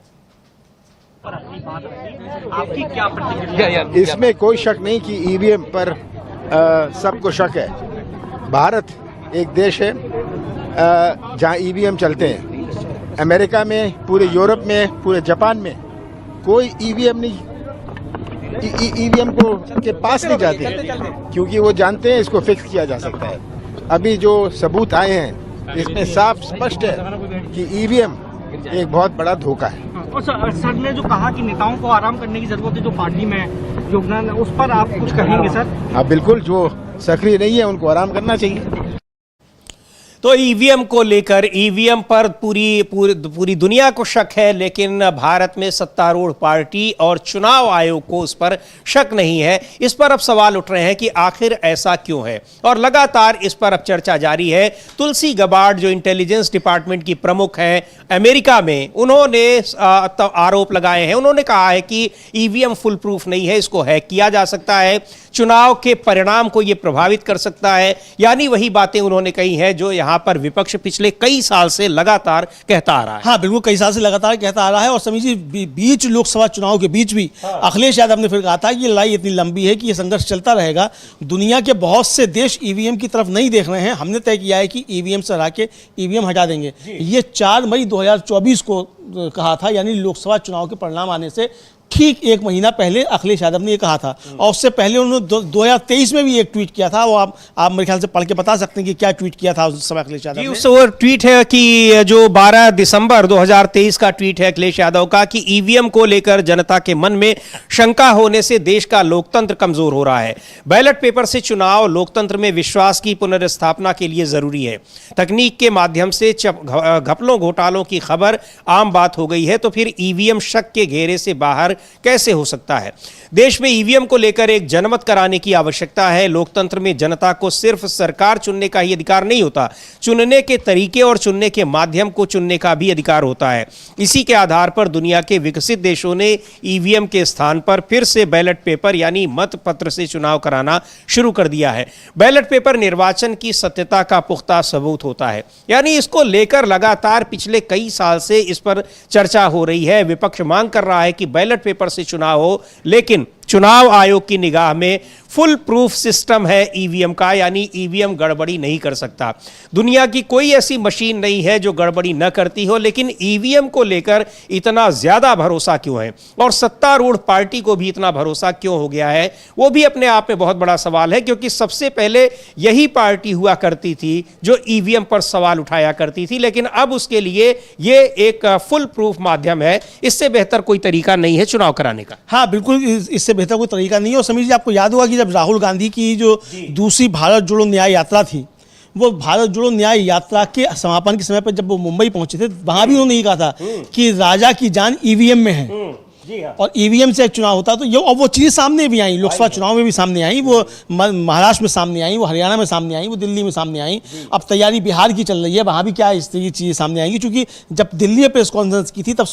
आपकी क्या प्रतिक्रिया? इसमें कोई शक नहीं कि ईवीएम पर सबको शक है। भारत एक देश है जहां ईवीएम चलते हैं। अमेरिका में, पूरे यूरोप में, पूरे जापान में कोई ईवीएम नहीं, ईवीएम को के पास नहीं जाते, क्योंकि वो जानते हैं इसको फिक्स किया जा सकता है। अभी जो सबूत आए हैं इसमें साफ स्पष्ट है कि ईवीएम एक बहुत बड़ा धोखा है। और सर ने जो कहा कि नेताओं को आराम करने की जरूरत है, जो पार्टी में योगदान है, उस पर आप कुछ कहेंगे सर? हाँ बिल्कुल, जो सक्रिय नहीं है उनको आराम करना चाहिए। तो ईवीएम को लेकर, ईवीएम पर पूरी दुनिया को शक है, लेकिन भारत में सत्तारूढ़ पार्टी और चुनाव आयोग को उस पर शक नहीं है। इस पर अब सवाल उठ रहे हैं कि आखिर ऐसा क्यों है, और लगातार इस पर अब चर्चा जारी है। तुलसी गबार्ड जो इंटेलिजेंस डिपार्टमेंट की प्रमुख हैं अमेरिका में, उन्होंने आरोप लगाए हैं। उन्होंने कहा है कि ईवीएम फुल प्रूफ नहीं है, इसको हैक किया जा सकता है, चुनाव के परिणाम को यह प्रभावित कर सकता है। यानी वही बातें उन्होंने कही हैं जो यहां पर विपक्ष पिछले कई साल से लगातार कहता आ रहा है। हाँ बिल्कुल, कई साल से लगातार कहता आ रहा है। और समीर जी, बीच लोकसभा चुनाव के बीच भी अखिलेश यादव ने फिर कहा था कि ये लड़ाई इतनी लंबी है कि ये संघर्ष चलता रहेगा। दुनिया के बहुत से देश ईवीएम की तरफ नहीं देख रहे हैं। हमने तय किया है कि ईवीएम से हटा के ईवीएम हटा देंगे। ये 4 मई 2024 को कहा था, यानी लोकसभा चुनाव के परिणाम आने से ठीक 1 महीना पहले अखिलेश यादव ने ये कहा था। और उससे पहले उन्होंने 2023 में भी एक ट्वीट किया था। वो आप मेरे ख्याल से पढ़ के बता सकते हैं कि क्या ट्वीट किया था उस समय अखिलेश यादव ने। उस वो ट्वीट है कि जो 12 दिसंबर 2023 का ट्वीट है अखिलेश यादव का, कि ईवीएम को लेकर जनता के मन में शंका होने से देश का लोकतंत्र कमजोर हो रहा है। बैलेट पेपर से चुनाव लोकतंत्र में विश्वास की पुनर्स्थापना के लिए जरूरी है। तकनीक के माध्यम से घपलों घोटालों की खबर आम बात हो गई है, तो फिर ईवीएम शक के घेरे से बाहर कैसे हो सकता है। देश में ईवीएम को लेकर एक जनमत कराने की आवश्यकता है। लोकतंत्र में जनता को सिर्फ सरकार चुनने का ही अधिकार नहीं होता, चुनने के तरीके और चुनने के माध्यम को चुनने का भी अधिकार होता है। इसी के आधार पर दुनिया के विकसित देशों ने ईवीएम के स्थान पर फिर से बैलेट पेपर यानी मत पत्र से चुनाव कराना शुरू कर दिया है। बैलेट पेपर निर्वाचन की सत्यता का पुख्ता सबूत होता है। यानी इसको लेकर लगातार पिछले कई साल से इस पर चर्चा हो रही है। विपक्ष मांग कर रहा है कि बैलेट पेपर से चुनाव हो, लेकिन चुनाव आयोग की निगाह में फुल प्रूफ सिस्टम है ईवीएम का, यानी ईवीएम गड़बड़ी नहीं कर सकता। दुनिया की कोई ऐसी मशीन नहीं है जो गड़बड़ी न करती हो, लेकिन ईवीएम को लेकर इतना ज्यादा भरोसा क्यों है, और सत्तारूढ़ पार्टी को भी इतना भरोसा क्यों हो गया है, वो भी अपने आप में बहुत बड़ा सवाल है। क्योंकि सबसे पहले यही पार्टी हुआ करती थी जो ईवीएम पर सवाल उठाया करती थी, लेकिन अब उसके लिए ये एक फुल प्रूफ माध्यम है। इससे बेहतर कोई तरीका नहीं है चुनाव कराने का। हाँ बिल्कुल, इससे बेहतर कोई तरीका नहीं है। और समीर जी, आपको याद होगा कि जब राहुल गांधी की जो दूसरी भारत जोड़ो न्याय यात्रा थी, वो भारत जोड़ो न्याय यात्रा के समापन के समय पर जब वो मुंबई पहुंचे थे, वहां भी उन्होंने ये कहा था कि राजा की जान ईवीएम में है। और ईवीएम से एक चुनाव होता तो ये, और वो चीज़ सामने भी आई, लोकसभा चुनाव में भी सामने आई, वो महाराष्ट्र में सामने आई, वो हरियाणा में सामने आई, वो दिल्ली में सामने आई। अब तैयारी बिहार की चल रही है, वहाँ भी क्या इस तरह की चीज़ें सामने आएंगी। क्योंकि जब दिल्ली में प्रेस कॉन्फ्रेंस की थी तब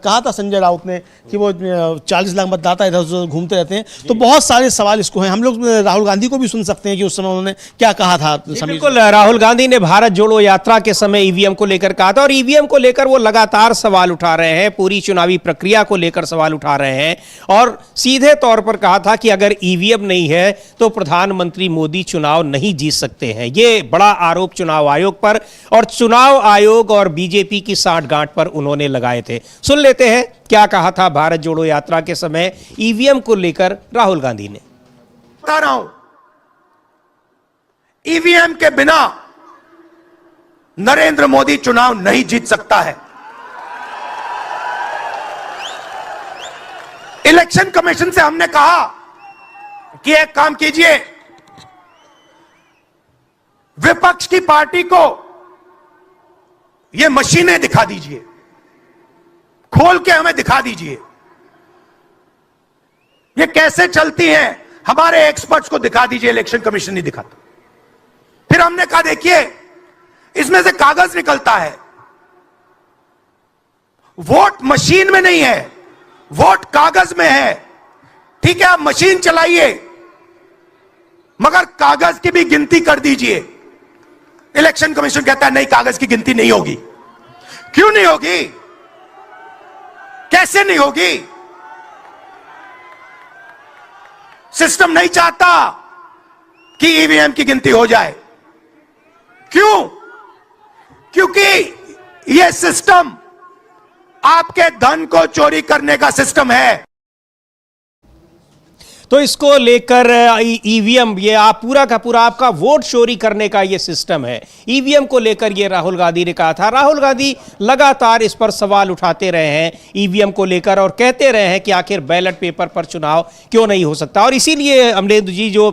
कहा था संजय राउत ने कि वो 40 लाख मतदाता इधर उधर घूमते रहते हैं। तो बहुत सारे सवाल इसको हैं। हम लोग राहुल गांधी को भी सुन सकते हैं कि उस समय उन्होंने क्या कहा था। बिल्कुल, राहुल गांधी ने भारत जोड़ो यात्रा के समय ईवीएम को लेकर कहा था, और ईवीएम को लेकर वो लगातार सवाल उठा रहे हैं, पूरी चुनावी प्रक्रिया को लेकर सवाल उठा रहे हैं। और सीधे तौर पर कहा था कि अगर ईवीएम नहीं है तो प्रधानमंत्री मोदी चुनाव नहीं जीत सकते हैं। यह बड़ा आरोप चुनाव आयोग पर और चुनाव आयोग और बीजेपी की साठगांठ पर उन्होंने लगाए थे। सुन लेते हैं क्या कहा था भारत जोड़ो यात्रा के समय ईवीएम को लेकर राहुल गांधी ने। बता रहा हूं, ईवीएम के बिना नरेंद्र मोदी चुनाव नहीं जीत सकता है। इलेक्शन कमीशन से हमने कहा कि एक काम कीजिए, विपक्ष की पार्टी को ये मशीनें दिखा दीजिए, खोल के हमें दिखा दीजिए ये कैसे चलती हैं, हमारे एक्सपर्ट्स को दिखा दीजिए। इलेक्शन कमीशन नहीं दिखाता। फिर हमने कहा देखिए, इसमें से कागज निकलता है, वोट मशीन में नहीं है, वोट कागज में है। ठीक है, आप मशीन चलाइए, मगर कागज की भी गिनती कर दीजिए। इलेक्शन कमीशन कहता है नहीं, कागज की गिनती नहीं होगी। क्यों नहीं होगी? कैसे नहीं होगी? सिस्टम नहीं चाहता कि ईवीएम की गिनती हो जाए। क्यों? क्योंकि यह सिस्टम आपके धन को चोरी करने का सिस्टम है। तो इसको लेकर ईवीएम, ये आप पूरा का पूरा आपका वोट चोरी करने का ये सिस्टम है। ईवीएम को लेकर ये राहुल गांधी ने कहा था। राहुल गांधी लगातार इस पर सवाल उठाते रहे हैं ईवीएम को लेकर और कहते रहे हैं कि आखिर बैलेट पेपर पर चुनाव क्यों नहीं हो सकता। और इसीलिए अमलेंदु जी, जो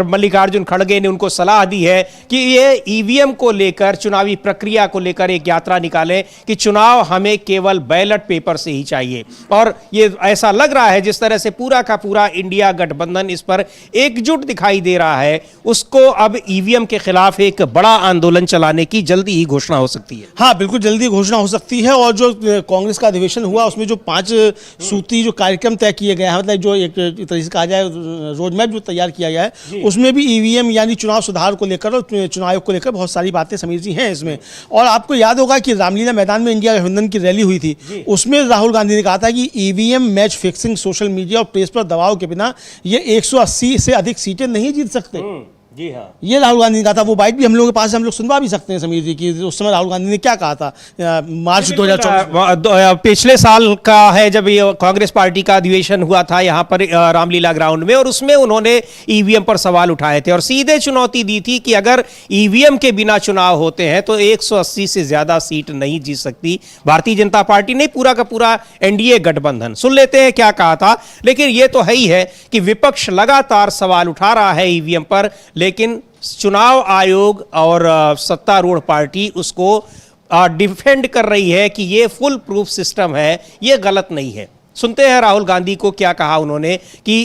मल्लिकार्जुन खड़गे ने उनको सलाह दी है कि ये ईवीएम को लेकर, चुनावी प्रक्रिया को लेकर एक यात्रा निकालें कि चुनाव हमें केवल बैलेट पेपर से ही चाहिए। और ये ऐसा लग रहा है जिस तरह से पूरा का पूरा इंडिया गठबंधन इस पर एकजुट दिखाई दे रहा है, उसको अब ईवीएम के खिलाफ एक बड़ा आंदोलन चलाने की जल्दी ही घोषणा हो सकती है। हाँ, बिल्कुल जल्दी घोषणा हो सकती है। और जो कांग्रेस का अधिवेशन हुआ उसमें जो 5 सूत्री जो कार्यक्रम तय किए गए हैं, मतलब जो एक तरीके से कहा जाए रोड मैप जो तैयार किया गया है, उसमें भी ईवीएम यानी चुनाव सुधार को लेकर और चुनाव आयोग को लेकर बहुत सारी बातें समीर जी हैं इसमें। और आपको याद होगा कि रामलीला मैदान में इंडिया गठबंधन की रैली हुई थी, उसमें राहुल गांधी ने कहा था कि EVM match fixing, social media और प्रेस पर दबाव के बिना ये 180 से अधिक सीटें नहीं जीत सकते। जी हाँ, ये राहुल गांधी ने कहा था। वो बाइट भी हम लोगों के पास हम लोग सुनवा भी सकते हैं समीर जी की, उस समय राहुल गांधी ने क्या कहा था मार्च 2024। पिछले साल का है जब ये कांग्रेस पार्टी का अधिवेशन हुआ था यहाँ पर रामलीला ग्राउंड में, और उसमें उन्होंने ईवीएम पर सवाल उठाए थे और सीधे चुनौती दी थी कि अगर ईवीएम के बिना चुनाव होते हैं तो 180 से ज्यादा सीट नहीं जीत सकती भारतीय जनता पार्टी, नहीं पूरा का पूरा एनडीए गठबंधन। सुन लेते हैं क्या कहा था। लेकिन यह तो है ही है कि विपक्ष लगातार सवाल उठा रहा है ईवीएम पर, लेकिन चुनाव आयोग और सत्तारूढ़ पार्टी उसको डिफेंड कर रही है कि ये फुल प्रूफ सिस्टम है, ये गलत नहीं है। सुनते हैं राहुल गांधी को क्या कहा उन्होंने कि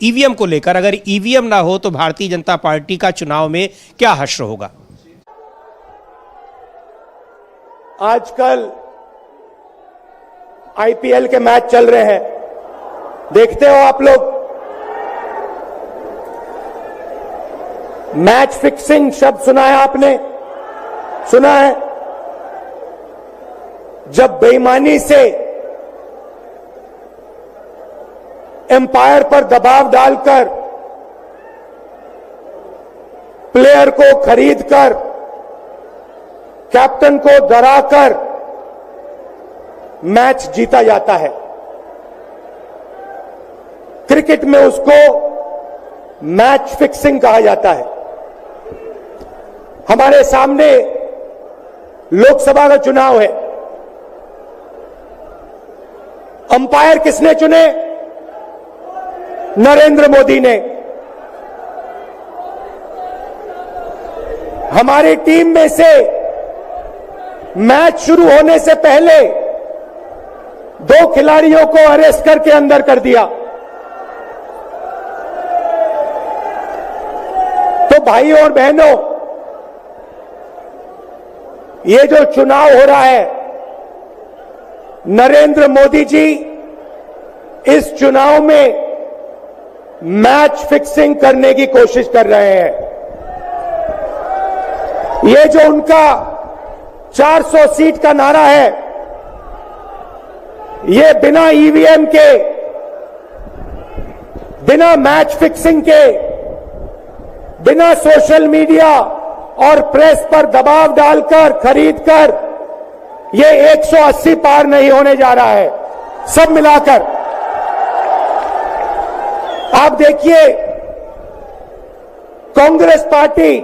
ईवीएम को लेकर, अगर ईवीएम ना हो तो भारतीय जनता पार्टी का चुनाव में क्या हश्र होगा। आजकल आईपीएल के मैच चल रहे हैं, देखते हो आप लोग। मैच फिक्सिंग शब्द सुना है आपने? सुना है? जब बेईमानी से एम्पायर पर दबाव डालकर, प्लेयर को खरीदकर, कैप्टन को डराकर मैच जीता जाता है। क्रिकेट में उसको मैच फिक्सिंग कहा जाता है। हमारे सामने लोकसभा का चुनाव है। अंपायर किसने चुने? नरेंद्र मोदी ने। हमारी टीम में से मैच शुरू होने से पहले 2 खिलाड़ियों को अरेस्ट करके अंदर कर दिया। तो भाइयों और बहनों, ये जो चुनाव हो रहा है, नरेंद्र मोदी जी इस चुनाव में मैच फिक्सिंग करने की कोशिश कर रहे हैं। ये जो उनका 400 सीट का नारा है, ये बिना ईवीएम के, बिना मैच फिक्सिंग के, बिना सोशल मीडिया और प्रेस पर दबाव डालकर, खरीदकर, ये 180 पार नहीं होने जा रहा है। सब मिलाकर आप देखिए, कांग्रेस पार्टी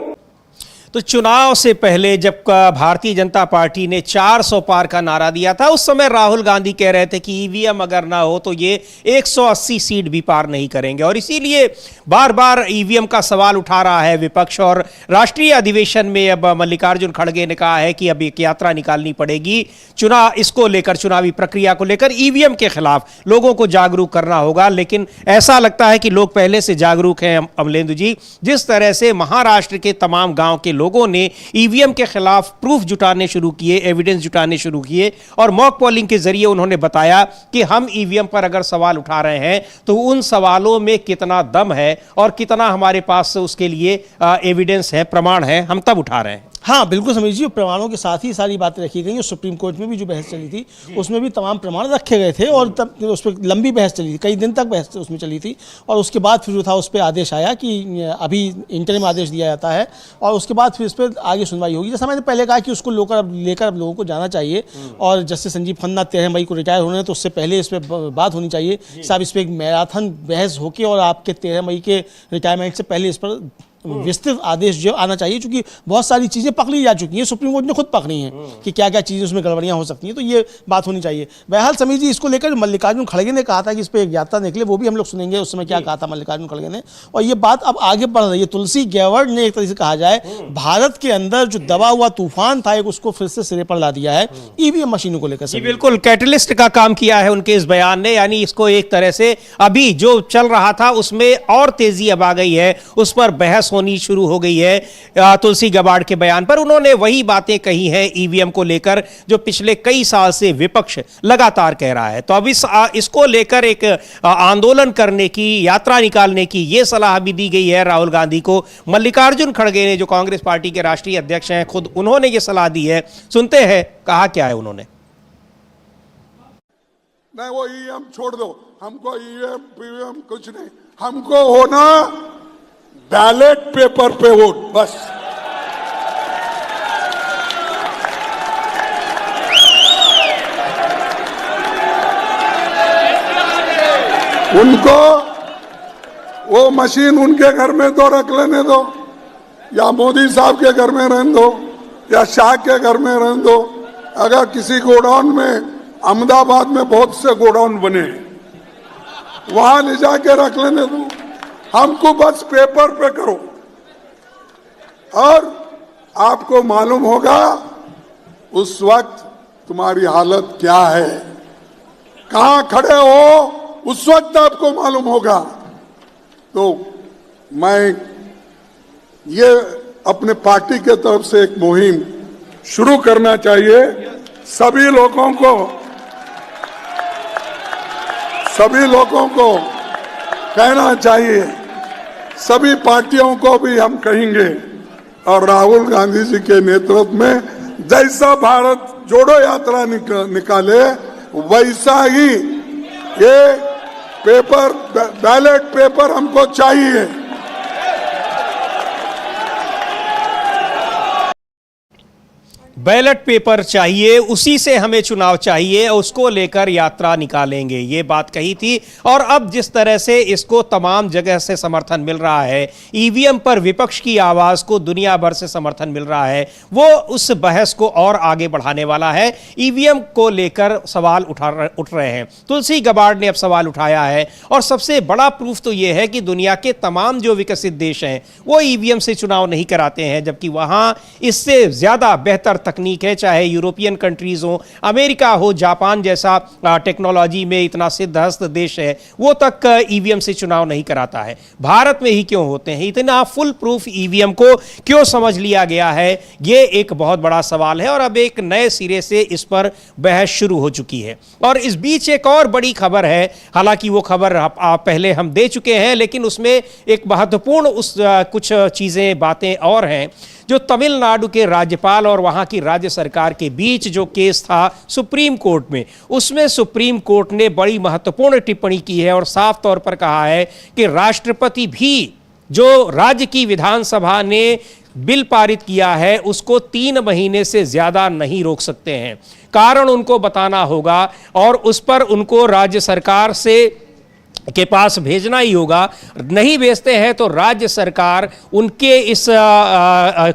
तो चुनाव से पहले जब भारतीय जनता पार्टी ने 400 पार का नारा दिया था, उस समय राहुल गांधी कह रहे थे कि ईवीएम अगर ना हो तो ये 180 सीट भी पार नहीं करेंगे। और इसीलिए बार बार ईवीएम का सवाल उठा रहा है विपक्ष। और राष्ट्रीय अधिवेशन में अब मल्लिकार्जुन खड़गे ने कहा है कि अब एक यात्रा निकालनी पड़ेगी चुनाव, इसको लेकर, चुनावी प्रक्रिया को लेकर, ईवीएम के खिलाफ लोगों को जागरूक करना होगा। लेकिन ऐसा लगता है कि लोग पहले से जागरूक हैं अमलेंदु जी। जिस तरह से महाराष्ट्र के तमाम गांव के लोगों ने ईवीएम के खिलाफ प्रूफ जुटाने शुरू किए, एविडेंस जुटाने शुरू किए, और मॉक पोलिंग के जरिए उन्होंने बताया कि हम ईवीएम पर अगर सवाल उठा रहे हैं तो उन सवालों में कितना दम है और कितना हमारे पास उसके लिए एविडेंस है, प्रमाण है, हम तब उठा रहे हैं। हाँ बिल्कुल समीर जी, प्रमाणों के साथ ही सारी बातें रखी गई और सुप्रीम कोर्ट में भी जो बहस चली थी उसमें भी तमाम प्रमाण रखे गए थे और तब उस पर लंबी बहस चली थी, कई दिन तक बहस उसमें चली थी और उसके बाद फिर जो था उस पर आदेश आया कि अभी इंटरिम आदेश दिया जाता है और उसके बाद फिर इस पर आगे सुनवाई होगी। जैसा मैंने पहले कहा कि उसको लेकर अब लोगों को जाना चाहिए और जस्टिस संजीव खन्ना 13 मई को रिटायर होने हैं तो उससे पहले इस पर बात होनी चाहिए साहब, इस पर एक मैराथन बहस होके और आपके 13 मई के रिटायरमेंट से पहले इस पर विस्तृत आदेश जो आना चाहिए, क्योंकि बहुत सारी चीज़ें पकड़ी जा चुकी हैं, सुप्रीम कोर्ट ने खुद पकड़ी हैं कि क्या क्या चीज़ें उसमें गड़बड़ियां हो सकती हैं, तो ये बात होनी चाहिए। बहरहाल समीर जी, इसको लेकर मल्लिकार्जुन खड़गे ने कहा था कि इस पर एक यात्रा निकले, वो भी हम लोग सुनेंगे उस समय क्या कहा था मल्लिकार्जुन खड़गे ने, और ये बात अब आगे बढ़ रही है। तुलसी गेवर्ड ने एक तरह से कहा जाए भारत के अंदर जो दबा हुआ तूफान था एक उसको फिर से सिरे पर ला दिया है ईवीएम मशीनों को लेकर। बिल्कुल कैटलिस्ट का काम किया है उनके इस बयान ने, यानी इसको एक तरह से अभी जो चल रहा था उसमें और तेजी अब आ गई है, उस पर बहस होनी शुरू हो गई है। तुलसी गबार्ड के बयान पर उन्होंने वही बातें कही हैं ईवीएम को लेकर जो पिछले कई साल से विपक्ष लगातार कह रहा है। तो अब इसको लेकर एक आंदोलन करने की, यात्रा निकालने की यह सलाह भी दी गई है राहुल गांधी को। मल्लिकार्जुन खड़गे ने, जो कांग्रेस पार्टी के राष्ट्रीय अध्यक्ष हैं, खुद उन्होंने यह सलाह दी है। सुनते हैं कहा क्या है उन्होंने। नहीं, वो ईवीएम छोड़ दो, हमको ईवीएम पीवीएम कुछ नहीं, हमको होना बैलेट पेपर पे वोट बस। उनको वो मशीन उनके घर में तो रख लेने दो, या मोदी साहब के घर में रहने दो, या शाह के घर में रहने दो। अगर किसी गोडाउन में, अहमदाबाद में बहुत से गोडाउन बने, वहां ले जाके रख लेने दो, हमको बस पेपर पे करो। और आपको मालूम होगा उस वक्त तुम्हारी हालत क्या है, कहां खड़े हो, उस वक्त आपको मालूम होगा। तो मैं ये अपने पार्टी के तरफ से एक मुहिम शुरू करना चाहिए, सभी लोगों को कहना चाहिए, सभी पार्टियों को भी हम कहेंगे, और राहुल गांधी जी के नेतृत्व में जैसा भारत जोड़ो यात्रा निकाले वैसा ही ये पेपर, बैलेट पेपर हमको चाहिए। बैलेट पेपर चाहिए, उसी से हमें चुनाव चाहिए, उसको लेकर यात्रा निकालेंगे, ये बात कही थी। और अब जिस तरह से इसको तमाम जगह से समर्थन मिल रहा है, ईवीएम पर विपक्ष की आवाज को दुनिया भर से समर्थन मिल रहा है, वो उस बहस को और आगे बढ़ाने वाला है। ईवीएम को लेकर सवाल उठ रहे हैं, तुलसी गबार्ड ने अब सवाल उठाया है, और सबसे बड़ा प्रूफ तो यह है कि दुनिया के तमाम जो विकसित देश हैं वो ईवीएम से चुनाव नहीं कराते हैं, जबकि वहां इससे ज्यादा बेहतर तकनीक है, चाहे यूरोपियन कंट्रीज हो, अमेरिका हो, जापान जैसा टेक्नोलॉजी में इतना सिद्धहस्त देश है, वो तक ईवीएम से चुनाव नहीं कराता है। भारत में ही क्यों होते हैं? इतना फुल प्रूफ ईवीएम को क्यों समझ लिया गया है, ये एक बहुत बड़ा सवाल है। और अब एक नए सिरे से इस पर बहस शुरू हो चुकी है। और इस बीच एक और बड़ी खबर है, हालांकि वो खबर आप पहले हम दे चुके हैं, लेकिन उसमें एक महत्वपूर्ण कुछ चीजें, बातें और हैं। जो तमिलनाडु के राज्यपाल और वहां की राज्य सरकार के बीच जो केस था सुप्रीम कोर्ट में, उसमें सुप्रीम कोर्ट ने बड़ी महत्वपूर्ण टिप्पणी की है और साफ तौर पर कहा है कि राष्ट्रपति भी जो राज्य की विधानसभा ने बिल पारित किया है उसको 3 महीने से ज्यादा नहीं रोक सकते हैं। कारण उनको बताना होगा और उस पर उनको राज्य सरकार के पास भेजना ही होगा। नहीं भेजते हैं तो राज्य सरकार उनके इस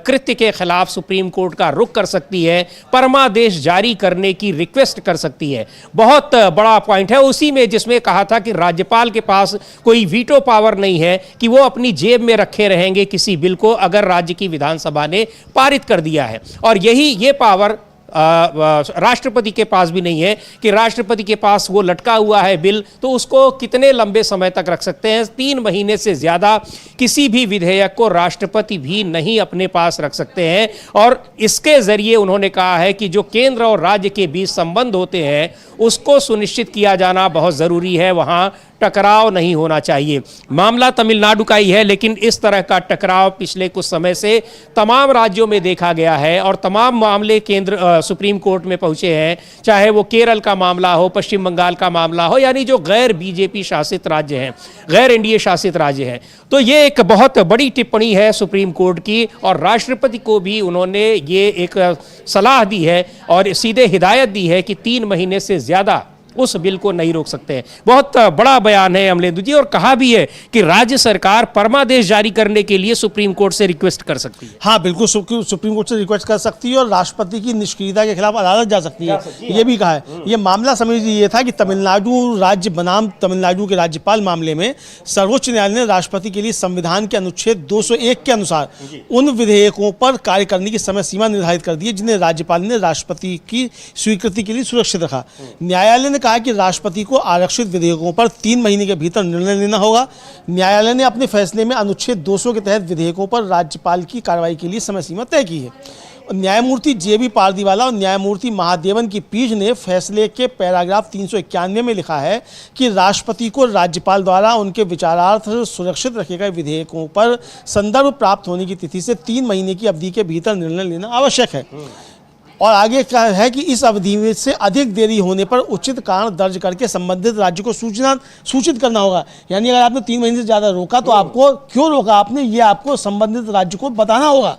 कृत्य के खिलाफ सुप्रीम कोर्ट का रुख कर सकती है, परमादेश जारी करने की रिक्वेस्ट कर सकती है। बहुत बड़ा पॉइंट है उसी में, जिसमें कहा था कि राज्यपाल के पास कोई वीटो पावर नहीं है कि वो अपनी जेब में रखे रहेंगे किसी बिल को अगर राज्य की विधानसभा ने पारित कर दिया है। और ये पावर राष्ट्रपति के पास भी नहीं है कि राष्ट्रपति के पास वो लटका हुआ है बिल, तो उसको कितने लंबे समय तक रख सकते हैं? 3 महीने से ज्यादा किसी भी विधेयक को राष्ट्रपति भी नहीं अपने पास रख सकते हैं। और इसके जरिए उन्होंने कहा है कि जो केंद्र और राज्य के बीच संबंध होते हैं उसको सुनिश्चित किया जाना बहुत जरूरी है, वहां टकराव नहीं होना चाहिए। मामला तमिलनाडु का ही है, लेकिन इस तरह का टकराव पिछले कुछ समय से तमाम राज्यों में देखा गया है और तमाम मामले केंद्र सुप्रीम कोर्ट में पहुंचे हैं, चाहे वो केरल का मामला हो, पश्चिम बंगाल का मामला हो, यानी जो गैर बीजेपी शासित राज्य हैं, गैर एनडीए शासित राज्य हैं। तो ये एक बहुत बड़ी टिप्पणी है सुप्रीम कोर्ट की और राष्ट्रपति को भी उन्होंने ये एक सलाह दी है और सीधे हिदायत दी है कि 3 महीने से ज्यादा उस बिल को नहीं रोक सकते हैं। बहुत बड़ा बयान है अमलेंदु जी, और कहा भी है कि राज्य सरकार परमादेश जारी करने के लिए सुप्रीम कोर्ट से रिक्वेस्ट कर सकती है। हाँ बिल्कुल, सुप्रीम कोर्ट से रिक्वेस्ट कर सकती है और राष्ट्रपति की निष्क्रियता के खिलाफ अदालत जा सकती है, ये भी कहा है। ये मामला समझिए ये था कि तमिलनाडु राज्य बनाम तमिलनाडु के राज्यपाल मामले में सर्वोच्च न्यायालय ने राष्ट्रपति के लिए संविधान के अनुच्छेद 201 के अनुसार उन विधेयकों पर कार्य करने की समय सीमा निर्धारित कर दी है जिन्हें राज्यपाल ने राष्ट्रपति की स्वीकृति के लिए सुरक्षित रखा। न्यायालय ने कहा कि राष्ट्रपति को आरक्षित विधेयकों पर 3 महीने के भीतर निर्णय लेना होगा। न्यायालय ने अपने फैसले में अनुच्छेद 200 के तहत विधेयकों पर राज्यपाल की कार्रवाई के लिए समय सीमा तय की है। न्यायमूर्ति JB पारदीवाला और न्यायमूर्ति महादेवन की पीठ ने फैसले के पैराग्राफ 391 में लिखा है कि राष्ट्रपति को राज्यपाल द्वारा उनके विचारार्थ सुरक्षित रखे गए विधेयकों पर संदर्भ प्राप्त होने की तिथि से 3 महीने की अवधि के भीतर निर्णय लेना आवश्यक है। और आगे क्या है कि इस अवधि में से अधिक देरी होने पर उचित कारण दर्ज करके संबंधित राज्य को सूचित करना होगा। यानी अगर आपने 3 महीने से ज़्यादा रोका तो आपको क्यों रोका आपने, ये आपको संबंधित राज्य को बताना होगा,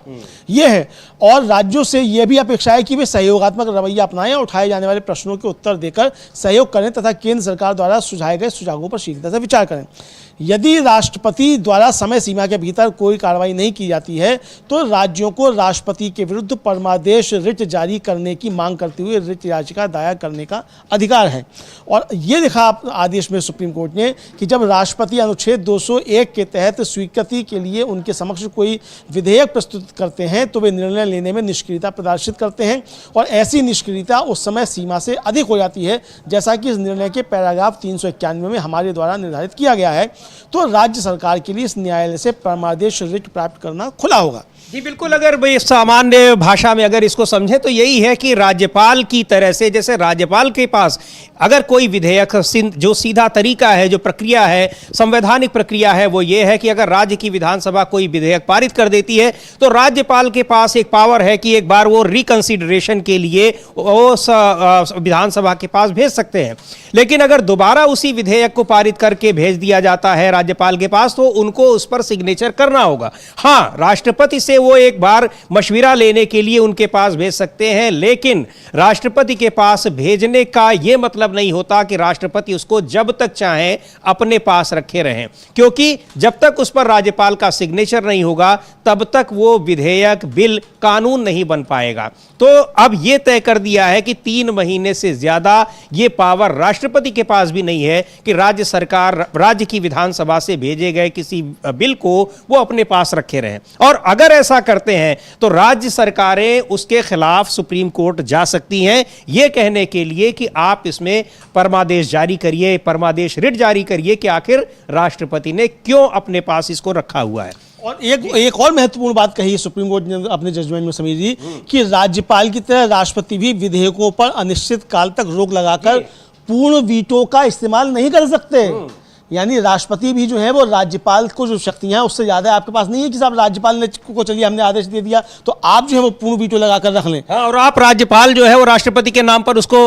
ये है। और राज्यों से ये भी अपेक्षा है कि वे सहयोगात्मक रवैया अपनाएं और उठाए जाने वाले प्रश्नों के उत्तर देकर सहयोग करें तथा केंद्र सरकार द्वारा सुझाए गए सुझावों पर शीघ्रता से विचार करें। यदि राष्ट्रपति द्वारा समय सीमा के भीतर कोई कार्रवाई नहीं की जाती है तो राज्यों को राष्ट्रपति के विरुद्ध परमादेश रिट जारी करने की मांग करते हुए रिट याचिका दायर करने का अधिकार है। और ये लिखा आदेश में सुप्रीम कोर्ट ने कि जब राष्ट्रपति अनुच्छेद 201 के तहत स्वीकृति के लिए उनके समक्ष कोई विधेयक प्रस्तुत करते हैं तो वे निर्णय लेने में निष्क्रियता प्रदर्शित करते हैं और ऐसी निष्क्रियता उस समय सीमा से अधिक हो जाती है जैसा कि इस निर्णय के पैराग्राफ 391 में हमारे द्वारा निर्धारित किया गया है। तो राज्य सरकार के लिए इस न्यायालय से परमादेश रिट प्राप्त करना खुला होगा। जी बिल्कुल, अगर भाई सामान्य भाषा में अगर इसको समझें तो यही है कि राज्यपाल की तरह से, जैसे राज्यपाल के पास अगर कोई विधेयक जो सीधा तरीका है, जो प्रक्रिया है, संवैधानिक प्रक्रिया है, वो ये है कि अगर राज्य की विधानसभा कोई विधेयक पारित कर देती है तो राज्यपाल के पास एक पावर है कि एक बार वो रिकंसिडरेशन के लिए उस विधानसभा के पास भेज सकते हैं। लेकिन अगर दोबारा उसी विधेयक को पारित करके भेज दिया जाता है राज्यपाल के पास तो उनको उस पर सिग्नेचर करना होगा। हाँ, राष्ट्रपति से वो एक बार मशविरा लेने के लिए उनके पास भेज सकते हैं, लेकिन राष्ट्रपति के पास भेजने का यह मतलब नहीं होता कि राष्ट्रपति उसको जब तक चाहे अपने पास रखे रहें, क्योंकि जब तक उस पर राज्यपाल का सिग्नेचर नहीं होगा तब तक वो विधेयक, बिल, कानून नहीं बन पाएगा। तो अब यह तय कर दिया है कि 3 महीने से ज्यादा ये पावर राष्ट्रपति के पास भी नहीं है कि राज्य सरकार राज्य की विधानसभा से भेजे गए किसी बिल को वो अपने पास रखे रहें। और अगर ऐसा करते हैं तो राज्य सरकारें उसके खिलाफ सुप्रीम कोर्ट जा सकती हैं, यह कहने के लिए कि आप इसमें परमादेश जारी करिए, परमादेश रिट जारी करिए कि आखिर राष्ट्रपति ने क्यों अपने पास इसको रखा हुआ है। और एक और महत्वपूर्ण बात कही है सुप्रीम कोर्ट ने अपने जजमेंट में समीर जी कि राज्यपाल की तरह राष्ट्रपति भी विधेयकों पर अनिश्चित काल तक रोक लगाकर पूर्ण वीटो का इस्तेमाल नहीं कर सकते। यानी राष्ट्रपति भी जो है वो राज्यपाल को जो शक्तियां उससे ज्यादा आपके पास नहीं है कि साहब राज्यपाल ने को चलिए हमने आदेश दे दिया तो आप जो है वो पूर्ण वीटो लगाकर रख लें। हाँ, और आप राज्यपाल जो है वो राष्ट्रपति के नाम पर उसको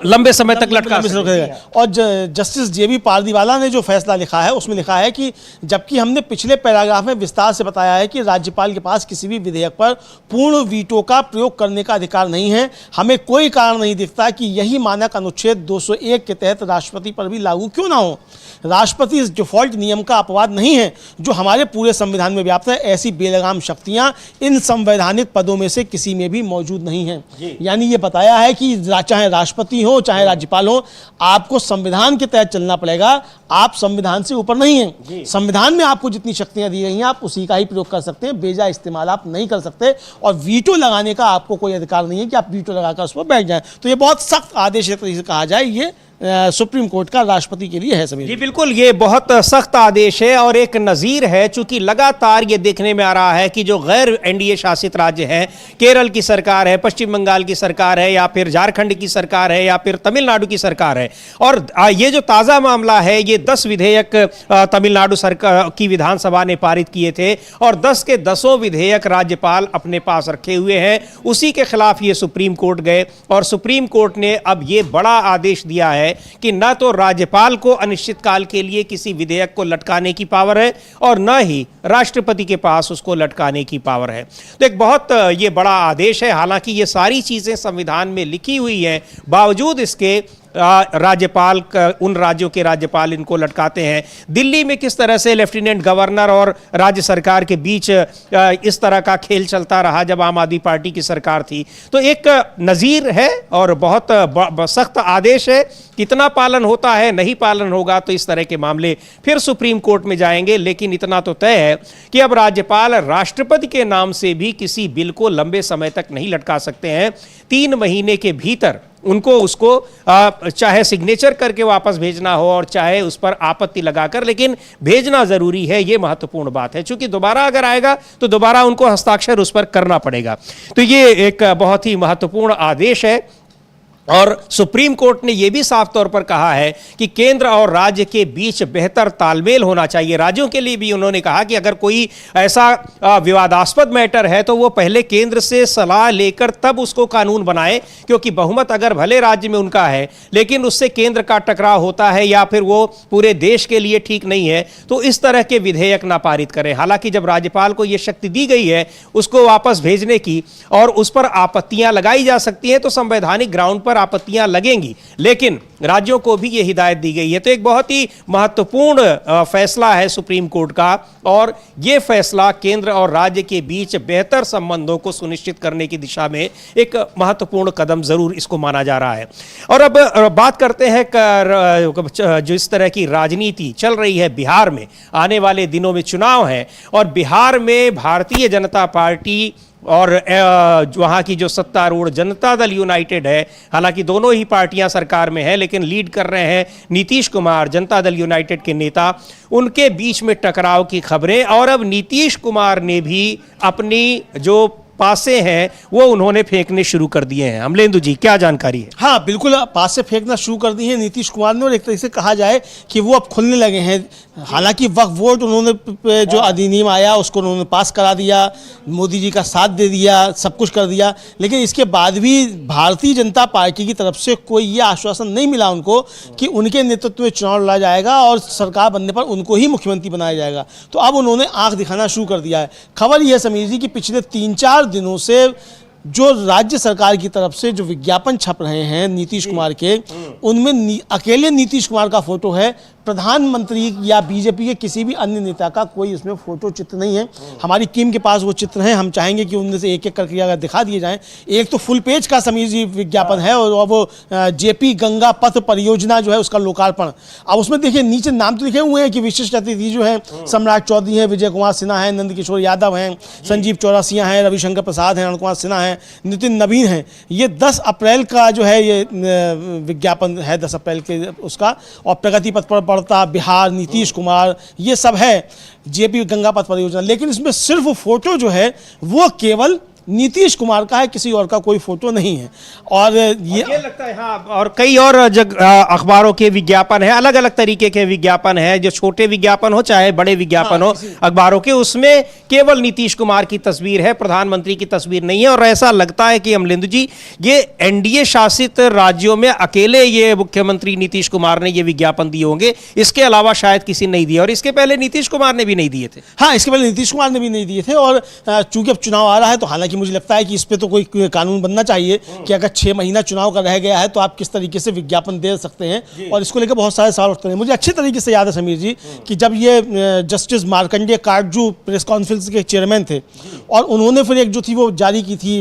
लंबे समय तक लटका सकते हैं। और जस्टिस JB पारदीवाला ने जो फैसला लिखा है उसमें लिखा है कि जबकि हमने पिछले पैराग्राफ में विस्तार से बताया है कि राज्यपाल के पास किसी भी विधेयक पर पूर्ण वीटो का प्रयोग करने का अधिकार नहीं है, हमें कोई कारण नहीं दिखता कि यही मानक अनुच्छेद 201 के तहत राष्ट्रपति पर भी लागू क्यों ना हो। राष्ट्रपति इस डिफॉल्ट नियम का अपवाद नहीं है जो हमारे पूरे संविधान में व्याप्त है। ऐसी बेलगाम शक्तियां इन संवैधानिक पदों में से किसी में भी मौजूद नहीं है। यानी ये बताया है कि चाहे राष्ट्रपति हो चाहे राज्यपाल हो, आपको संविधान के तहत चलना पड़ेगा। आप संविधान से ऊपर नहीं हैं। संविधान में आपको जितनी शक्तियां दी गई हैं आप उसी का ही प्रयोग कर सकते हैं, बेजा इस्तेमाल आप नहीं कर सकते। और वीटो लगाने का आपको कोई अधिकार नहीं है कि आप वीटो लगाकर उस पर बैठ जाएं। तो ये बहुत सख्त आदेश एक तरीके से कहा जाए, ये सुप्रीम कोर्ट का राष्ट्रपति के लिए है समीर जी। बिल्कुल, ये बहुत सख्त आदेश है और एक नज़ीर है, चूंकि लगातार ये देखने में आ रहा है कि जो गैर एनडीए शासित राज्य हैं, केरल की सरकार है, पश्चिम बंगाल की सरकार है, या फिर झारखंड की सरकार है, या फिर तमिलनाडु की सरकार है, और ये जो ताज़ा मामला है, ये 10 विधेयक तमिलनाडु सरकार की विधानसभा ने पारित किए थे और 10 के 10 विधेयक राज्यपाल अपने पास रखे हुए हैं। उसी के खिलाफ ये सुप्रीम कोर्ट गए और सुप्रीम कोर्ट ने अब ये बड़ा आदेश दिया है कि न तो राज्यपाल को अनिश्चित काल के लिए किसी विधेयक को लटकाने की पावर है और न ही राष्ट्रपति के पास उसको लटकाने की पावर है। तो एक बहुत ये बड़ा आदेश है। हालांकि ये सारी चीजें संविधान में लिखी हुई हैं, बावजूद इसके राज्यपाल उन राज्यों के राज्यपाल इनको लटकाते हैं। दिल्ली में किस तरह से लेफ्टिनेंट गवर्नर और राज्य सरकार के बीच इस तरह का खेल चलता रहा जब आम आदमी पार्टी की सरकार थी। तो एक नज़ीर है और बहुत सख्त आदेश है। कितना पालन होता है, नहीं पालन होगा तो इस तरह के मामले फिर सुप्रीम कोर्ट में जाएंगे। लेकिन इतना तो तय है कि अब राज्यपाल राष्ट्रपति के नाम से भी किसी बिल को लंबे समय तक नहीं लटका सकते हैं। 3 महीने के भीतर उनको उसको चाहे सिग्नेचर करके वापस भेजना हो और चाहे उस पर आपत्ति लगाकर, लेकिन भेजना जरूरी है। ये महत्वपूर्ण बात है, क्योंकि दोबारा अगर आएगा तो दोबारा उनको हस्ताक्षर उस पर करना पड़ेगा। तो ये एक बहुत ही महत्वपूर्ण आदेश है। और सुप्रीम कोर्ट ने यह भी साफ तौर पर कहा है कि केंद्र और राज्य के बीच बेहतर तालमेल होना चाहिए। राज्यों के लिए भी उन्होंने कहा कि अगर कोई ऐसा विवादास्पद मैटर है तो वो पहले केंद्र से सलाह लेकर तब उसको कानून बनाए, क्योंकि बहुमत अगर भले राज्य में उनका है लेकिन उससे केंद्र का टकराव होता है या फिर वो पूरे देश के लिए ठीक नहीं है तो इस तरह के विधेयक ना पारित करें। हालांकि जब राज्यपाल को यह शक्ति दी गई है उसको वापस भेजने की और उस पर आपत्तियां लगाई जा सकती हैं तो संवैधानिक ग्राउंड पर आपत्तियां लगेंगी, लेकिन राज्यों को भी यह हिदायत दी गई है। तो एक बहुत ही महत्वपूर्ण फैसला है सुप्रीम कोर्ट का और यह फैसला केंद्र और राज्य के बीच बेहतर संबंधों को सुनिश्चित करने की दिशा में एक महत्वपूर्ण कदम जरूर इसको माना जा रहा है। और अब बात करते हैं जो इस तरह की राजनीति चल रही है बिहार में, आने वाले दिनों में चुनाव है और बिहार में भारतीय जनता पार्टी और वहाँ की जो सत्तारूढ़ जनता दल यूनाइटेड है, हालांकि दोनों ही पार्टियां सरकार में हैं लेकिन लीड कर रहे हैं नीतीश कुमार, जनता दल यूनाइटेड के नेता, उनके बीच में टकराव की खबरें। और अब नीतीश कुमार ने भी अपनी जो पासे हैं वो उन्होंने फेंकने शुरू कर दिए हैं। अमलेंदु जी, क्या जानकारी है? हाँ बिल्कुल, पासे फेंकना शुरू कर दिए हैं नीतीश कुमार ने और एक तरीके से कहा जाए कि वो अब खुलने लगे हैं। हालांकि वक्फ बोर्ड उन्होंने जो अधिनियम आया उसको उन्होंने पास करा दिया, मोदी जी का साथ दे दिया, सब कुछ कर दिया, लेकिन इसके बाद भी भारतीय जनता पार्टी की तरफ से कोई ये आश्वासन नहीं मिला उनको कि उनके नेतृत्व में चुनाव लड़ा जाएगा और सरकार बनने पर उनको ही मुख्यमंत्री बनाया जाएगा। तो अब उन्होंने आंख दिखाना शुरू कर दिया है। खबर यह समीर जी कि पिछले 3-4 दिनों से जो राज्य सरकार की तरफ से जो विज्ञापन छप रहे हैं नीतीश कुमार के, उनमें अकेले नीतीश कुमार का फोटो है, प्रधानमंत्री या बीजेपी के किसी भी अन्य नेता का कोई इसमें फोटो चित्र नहीं है। हमारी टीम के पास वो चित्र हैं, हम चाहेंगे कि उनमें से एक-एक करके अगर दिखा दिए जाएं। एक तो फुल पेज का समीर जी विज्ञापन है और वो जेपी गंगा पथ परियोजना जो है उसका लोकार्पण। अब उसमें देखिए नीचे नाम तो लिखे हुए हैं कि विशिष्ट अतिथि जो है सम्राट चौधरी हैं, विजय कुमार सिन्हा हैं, नंद किशोर यादव हैं, संजीव चौरसिया हैं, रविशंकर प्रसाद हैं, अरुण कुमार सिन्हा हैं, नितिन नवीन हैं। ये 10 अप्रैल का जो है ये विज्ञापन है, 10 अप्रैल के उसका, और प्रगति पथ पर बढ़ता बिहार, नीतीश कुमार, ये सब है जेपी गंगा पथ परियोजना। लेकिन इसमें सिर्फ फोटो जो है वो केवल नीतीश कुमार का है, किसी और का कोई फोटो नहीं है। और ये लगता है हाँ, और कई और अखबारों के विज्ञापन है, अलग अलग तरीके के विज्ञापन है, जो छोटे विज्ञापन हो चाहे बड़े विज्ञापन हो अखबारों के, उसमें केवल नीतीश कुमार की तस्वीर है, प्रधानमंत्री की तस्वीर नहीं है। और ऐसा लगता है कि अमलेंदु जी ये एनडीए शासित राज्यों में अकेले ये मुख्यमंत्री नीतीश कुमार ने ये विज्ञापन दिए होंगे, इसके अलावा शायद किसी ने नहीं दिया। और इसके पहले नीतीश कुमार ने भी नहीं दिए थे। हाँ, इसके पहले नीतीश कुमार ने भी नहीं दिए थे। और चूंकि अब चुनाव आ रहा है तो हालांकि हालांकि मुझे लगता है कि इस पे तो कोई कानून बनना चाहिए कि अगर 6 महीना चुनाव का रह गया है तो आप किस तरीके से विज्ञापन दे सकते हैं, और इसको लेकर बहुत सारे सवाल उठते हैं। मुझे अच्छे तरीके से याद है समीर जी कि जब ये justice Markandey Katju press conference के चेयरमैन थे और उन्होंने फिर एक जो थी वो जारी की थी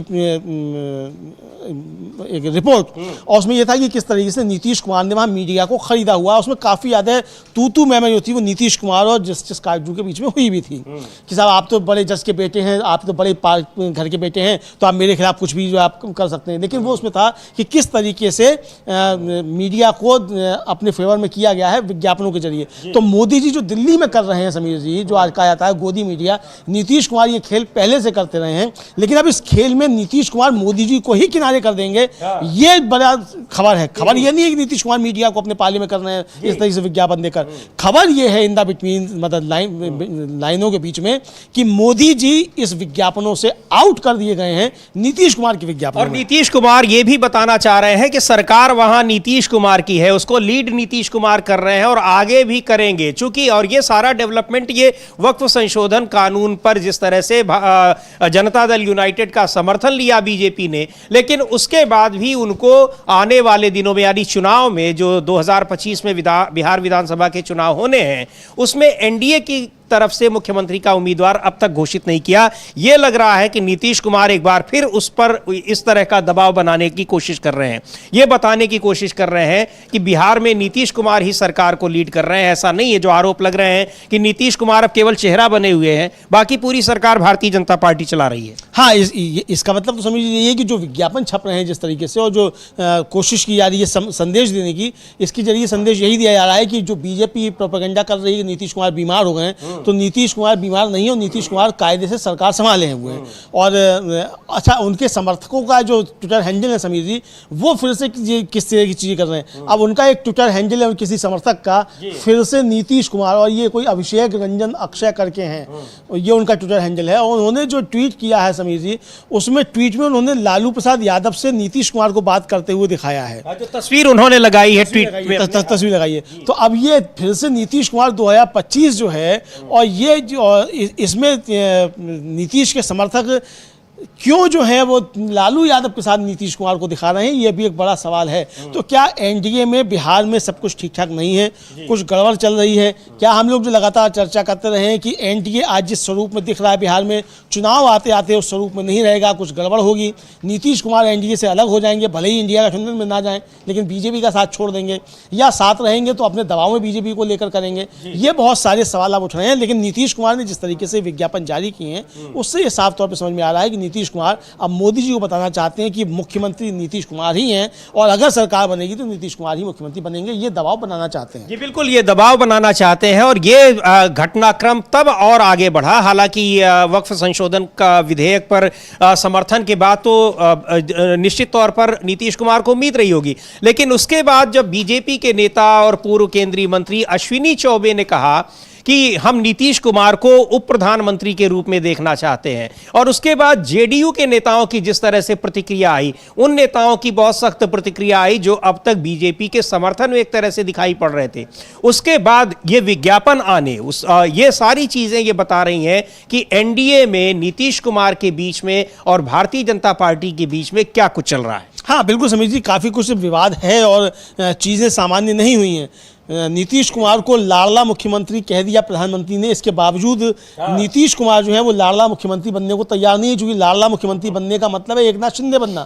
एक रिपोर्ट, और उसमें यह था कि किस तरीके से नीतीश कुमार ने वहाँ मीडिया को खरीदा हुआ। उसमें काफ़ी ज़्यादा तू मैं जो थी वो नीतीश कुमार और जस्टिस काटजू के बीच में हुई भी थी कि साहब आप तो बड़े जज के बेटे हैं, आप तो बड़े घर के बेटे हैं, तो आप मेरे खिलाफ कुछ भी जो आप कर सकते हैं। लेकिन वो उसमें था कि किस तरीके से मीडिया को अपने फेवर में किया गया है विज्ञापनों के जरिए। तो मोदी जी जो दिल्ली में कर रहे हैं समीर जी, जो आज कहा जाता है गोदी मीडिया, नीतीश कुमार ये खेल पहले से करते रहे हैं, लेकिन अब इस खेल में नीतीश कुमार मोदी जी को ही किनारे कर देंगे, ये बड़ा खबर है। खबर ये नहीं है कि नीतीश कुमार मीडिया को अपने पाले में कर रहे हैं इस तरीके से विज्ञापन देकर। खबर ये है इन द बिटवीन, मतलब लाइनों के बीच में, कि मोदी जी इस विज्ञापनों से आउट कर दिए गए हैं नीतीश कुमार के विज्ञापन। और नीतीश कुमार ये भी बताना चाह रहे हैं कि सरकार वहां नीतीश कुमार की है, उसको लीड नीतीश कुमार कर रहे हैं और आगे भी करेंगे। चूंकि और ये सारा डेवलपमेंट ये वक्फ संशोधन कानून पर जिस तरह से जनता दल यूनाइटेड का समर्थन लिया बीजेपी ने, लेकिन उसके बाद भी उनको आने वाले दिनों में यानी चुनाव में जो 2025 में बिहार विधानसभा के चुनाव होने हैं, उसमें एनडीए की तरफ से मुख्यमंत्री का उम्मीदवार अब तक घोषित नहीं किया। यह लग रहा है कि नीतीश कुमार एक बार फिर उस पर इस तरह का दबाव बनाने की कोशिश कर रहे हैं, यह बताने की कोशिश कर रहे हैं कि बिहार में नीतीश कुमार ही सरकार को लीड कर रहे हैं। ऐसा नहीं है जो आरोप लग रहे हैं कि नीतीश कुमार अब केवल चेहरा बने हुए हैं, बाकी पूरी सरकार भारतीय जनता पार्टी चला रही है। हाँ, इसका मतलब तो समझ लीजिए कि जो विज्ञापन छप रहे हैं जिस तरीके से, और जो कोशिश की जा रही है संदेश देने की, इसके जरिए संदेश यही दिया जा रहा है कि जो बीजेपी प्रोपेगेंडा कर रही है नीतीश कुमार बीमार हो गए, तो नीतीश कुमार बीमार नहीं हो, नीतीश कुमार कायदे से सरकार संभाले हुए हैं। और अच्छा, उनके समर्थकों का जो ट्विटर हैंडल है समीर जी, वो फिर से किस तरह की चीज़ें कर रहे हैं। अब उनका एक ट्विटर हैंडल है किसी समर्थक का, फिर से नीतीश कुमार, और ये कोई अभिषेक रंजन अक्षय करके हैं, ये उनका ट्विटर हैंडल है। और उन्होंने जो ट्वीट किया है समीर जी, उसमें ट्वीट में उन्होंने लालू प्रसाद यादव से नीतीश कुमार को बात करते हुए दिखाया है। जो तस्वीर उन्होंने लगाई है ट्वीट में, तस्वीर लगाई है। तो अब ये फिर से नीतीश कुमार 2025 जो है, और ये जो इसमें नीतीश के समर्थक क्यों जो है वो लालू यादव के साथ नीतीश कुमार को दिखा रहे हैं, ये भी एक बड़ा सवाल है। तो क्या एनडीए में बिहार में सब कुछ ठीक ठाक नहीं है, कुछ गड़बड़ चल रही है? क्या हम लोग जो लगातार चर्चा करते रहे हैं कि एनडीए आज जिस स्वरूप में दिख रहा है बिहार में, चुनाव आते आते उस स्वरूप में नहीं रहेगा, कुछ गड़बड़ होगी, नीतीश कुमार एनडीए से अलग हो जाएंगे, भले ही इंडिया गठबंधन में ना जाएं, लेकिन बीजेपी का साथ छोड़ देंगे, या साथ रहेंगे तो अपने दबाव में बीजेपी को लेकर करेंगे? ये बहुत सारे सवाल अब उठ रहे हैं। लेकिन नीतीश कुमार ने जिस तरीके से विज्ञापन जारी किए हैं, उससे ये साफ तौर पर समझ में आ रहा है कि नीतीश कुमार अब मोदी जी को बताना चाहते हैं कि मुख्यमंत्री नीतीश कुमार ही हैं, और अगर सरकार बनेगी तो नीतीश कुमार ही मुख्यमंत्री बनेंगे। ये दबाव बनाना चाहते हैं। जी बिल्कुल, ये दबाव बनाना चाहते हैं। और ये घटनाक्रम तब और आगे बढ़ा, हालांकि वक्फ संशोधन का विधेयक पर समर्थन के बाद तो निश्चित तौर पर नीतीश कुमार को उम्मीद रही होगी, लेकिन उसके बाद जब बीजेपी के नेता और पूर्व केंद्रीय मंत्री अश्विनी चौबे ने कहा कि हम नीतीश कुमार को उप प्रधानमंत्री के रूप में देखना चाहते हैं, और उसके बाद जेडीयू के नेताओं की जिस तरह से प्रतिक्रिया आई, उन नेताओं की बहुत सख्त प्रतिक्रिया आई जो अब तक बीजेपी के समर्थन में एक तरह से दिखाई पड़ रहे थे, उसके बाद ये विज्ञापन आने, ये सारी चीजें ये बता रही हैं कि एनडीए में नीतीश कुमार के बीच में और भारतीय जनता पार्टी के बीच में क्या कुछ चल रहा है। हाँ बिल्कुल समीर जी, काफ़ी कुछ विवाद है और चीज़ें सामान्य नहीं हुई हैं। नीतीश कुमार को लाडला मुख्यमंत्री कह दिया प्रधानमंत्री ने, इसके बावजूद नीतीश कुमार जो है वो लाडला मुख्यमंत्री बनने को तैयार नहीं है, क्योंकि लाडला मुख्यमंत्री बनने का मतलब है एकनाथ शिंदे बनना।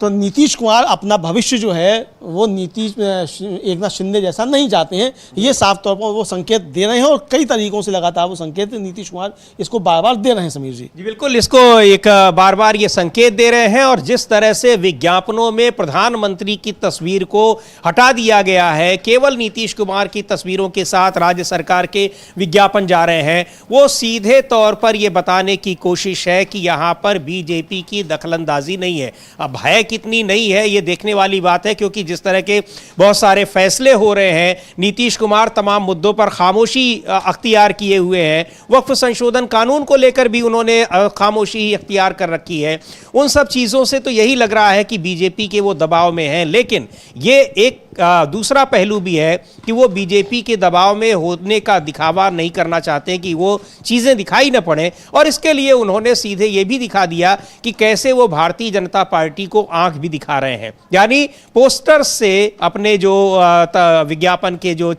तो नीतीश कुमार अपना भविष्य जो है वो एकनाथ शिंदे जैसा नहीं चाहते हैं, ये साफ तौर पर वो संकेत दे रहे हैं, और कई तरीकों से लगातार वो संकेत नीतीश कुमार इसको बार बार दे रहे हैं समीर जी। जी बिल्कुल, इसको एक बार बार ये संकेत दे रहे हैं। और जिस तरह से विज्ञापनों में प्रधानमंत्री की तस्वीर को हटा दिया गया है, केवल नीतीश कुमार की तस्वीरों के साथ राज्य सरकार के विज्ञापन जा रहे हैं, वो सीधे तौर पर यह बताने की कोशिश है कि यहां पर बीजेपी की दखलंदाजी नहीं है। अब है कितनी नहीं है ये देखने वाली बात है, क्योंकि जिस तरह के बहुत सारे फैसले हो रहे हैं, नीतीश कुमार तमाम मुद्दों पर खामोशी अख्तियार किए हुए हैं। वक्फ संशोधन कानून को लेकर भी उन्होंने खामोशी ही अख्तियार कर रखी है। उन सब चीज़ों से तो यही लग रहा है कि बीजेपी के वो दबाव में हैं, लेकिन ये एक दूसरा पहलू भी है कि वो बीजेपी के दबाव में होने का दिखावा नहीं करना चाहते कि वो चीज़ें दिखाई न पड़े, और इसके लिए उन्होंने सीधे ये भी दिखा दिया कि कैसे वो भारतीय जनता पार्टी को आंख भी दिखा रहे हैं। यानी पोस्टर से अपने जो विज्ञापन के जो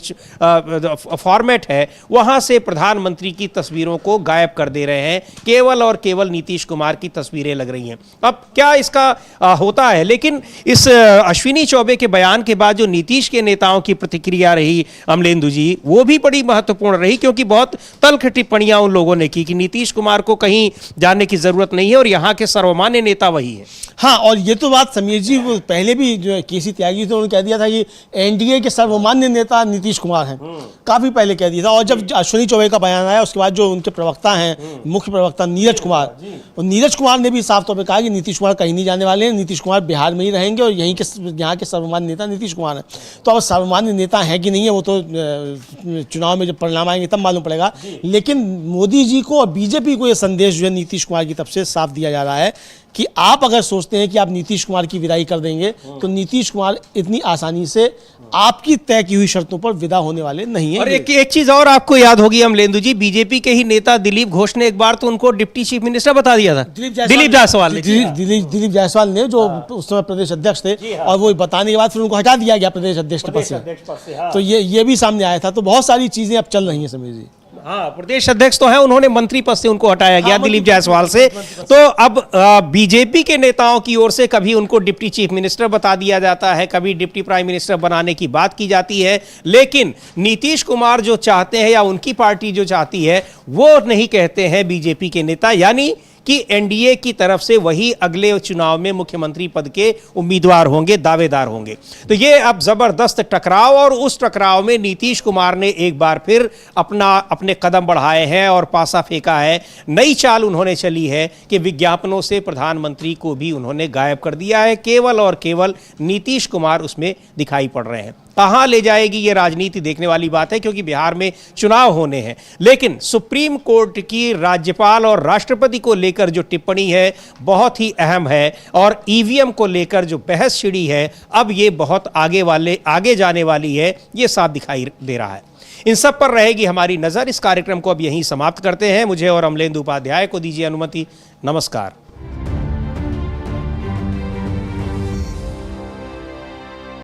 फॉर्मेट है वहां से प्रधानमंत्री की तस्वीरों को गायब कर दे रहे हैं, केवल और केवल नीतीश कुमार की तस्वीरें लग रही हैं। अब क्या इसका होता है, लेकिन इस अश्विनी चौबे के बयान के बाद जो नीतीश के नेताओं की प्रतिक्रिया रही अमलेंदु जी, वो भी बड़ी महत्वपूर्ण रही, क्योंकि बहुत तल्ख टिप्पणियां उन लोगों ने की कि नीतीश कुमार को कहीं जाने की जरूरत नहीं है और यहां के सर्वमान्य नेता वही है। हाँ, और ये तो बात समीर जी पहले भी जो केसी त्यागी थे उन्होंने कह दिया था कि एनडीए के सर्वमान्य नेता नीतीश कुमार हैं, काफी पहले कह दिया था। और जब अश्विनी चौबे का बयान आया उसके बाद जो उनके प्रवक्ता हैं, मुख्य प्रवक्ता नीरज कुमार, और नीरज कुमार ने भी साफ तौर पर कहा कि नीतीश कुमार कहीं नहीं जाने वाले हैं, नीतीश कुमार बिहार में ही रहेंगे और यहाँ के सर्वमान्य नेता नीतीश कुमार हैं। तो अब सर्वमान्य नेता है कि नहीं है वो तो चुनाव में जब परिणाम आएंगे तब मालूम पड़ेगा। लेकिन मोदी जी को और बीजेपी को यह संदेश जो है नीतीश कुमार की तरफ से साफ दिया जा रहा है कि आप अगर सोचते हैं कि आप नीतीश कुमार की विदाई कर देंगे तो नीतीश कुमार इतनी आसानी से आपकी तय की हुई शर्तों पर विदा होने वाले नहीं है। और एक चीज और आपको याद होगी अमलेंदु जी, बीजेपी के ही नेता दिलीप घोष ने एक बार तो उनको डिप्टी चीफ मिनिस्टर बता दिया था, दिलीप जायसवाल ने जो उस समय प्रदेश अध्यक्ष थे, और वो बताने के बाद फिर उनको हटा दिया गया प्रदेश अध्यक्ष के पद से। तो ये भी सामने आया था। तो बहुत सारी चीजें अब चल रही हैं समीर जी। हाँ, प्रदेश अध्यक्ष तो हैं, उन्होंने मंत्री पद से उनको हटाया गया दिलीप जायसवाल से। तो अब बीजेपी के नेताओं की ओर से कभी उनको डिप्टी चीफ मिनिस्टर बता दिया जाता है, कभी डिप्टी प्राइम मिनिस्टर बनाने की बात की जाती है, लेकिन नीतीश कुमार जो चाहते हैं या उनकी पार्टी जो चाहती है वो नहीं कहते हैं बीजेपी के नेता, यानी कि एनडीए की तरफ से वही अगले चुनाव में मुख्यमंत्री पद के उम्मीदवार होंगे, दावेदार होंगे। तो ये अब जबरदस्त टकराव, और उस टकराव में नीतीश कुमार ने एक बार फिर अपने कदम बढ़ाए हैं और पासा फेंका है। नई चाल उन्होंने चली है कि विज्ञापनों से प्रधानमंत्री को भी उन्होंने गायब कर दिया है, केवल और केवल नीतीश कुमार उसमें दिखाई पड़ रहे हैं। कहां ले जाएगी ये राजनीति देखने वाली बात है, क्योंकि बिहार में चुनाव होने हैं। लेकिन सुप्रीम कोर्ट की राज्यपाल और राष्ट्रपति को लेकर जो टिप्पणी है बहुत ही अहम है, और ईवीएम को लेकर जो बहस छिड़ी है अब ये बहुत आगे जाने वाली है, ये साफ दिखाई दे रहा है। इन सब पर रहेगी हमारी नजर। इस कार्यक्रम को अब यहीं समाप्त करते हैं। मुझे और अमलेंदु उपाध्याय को दीजिए अनुमति। नमस्कार।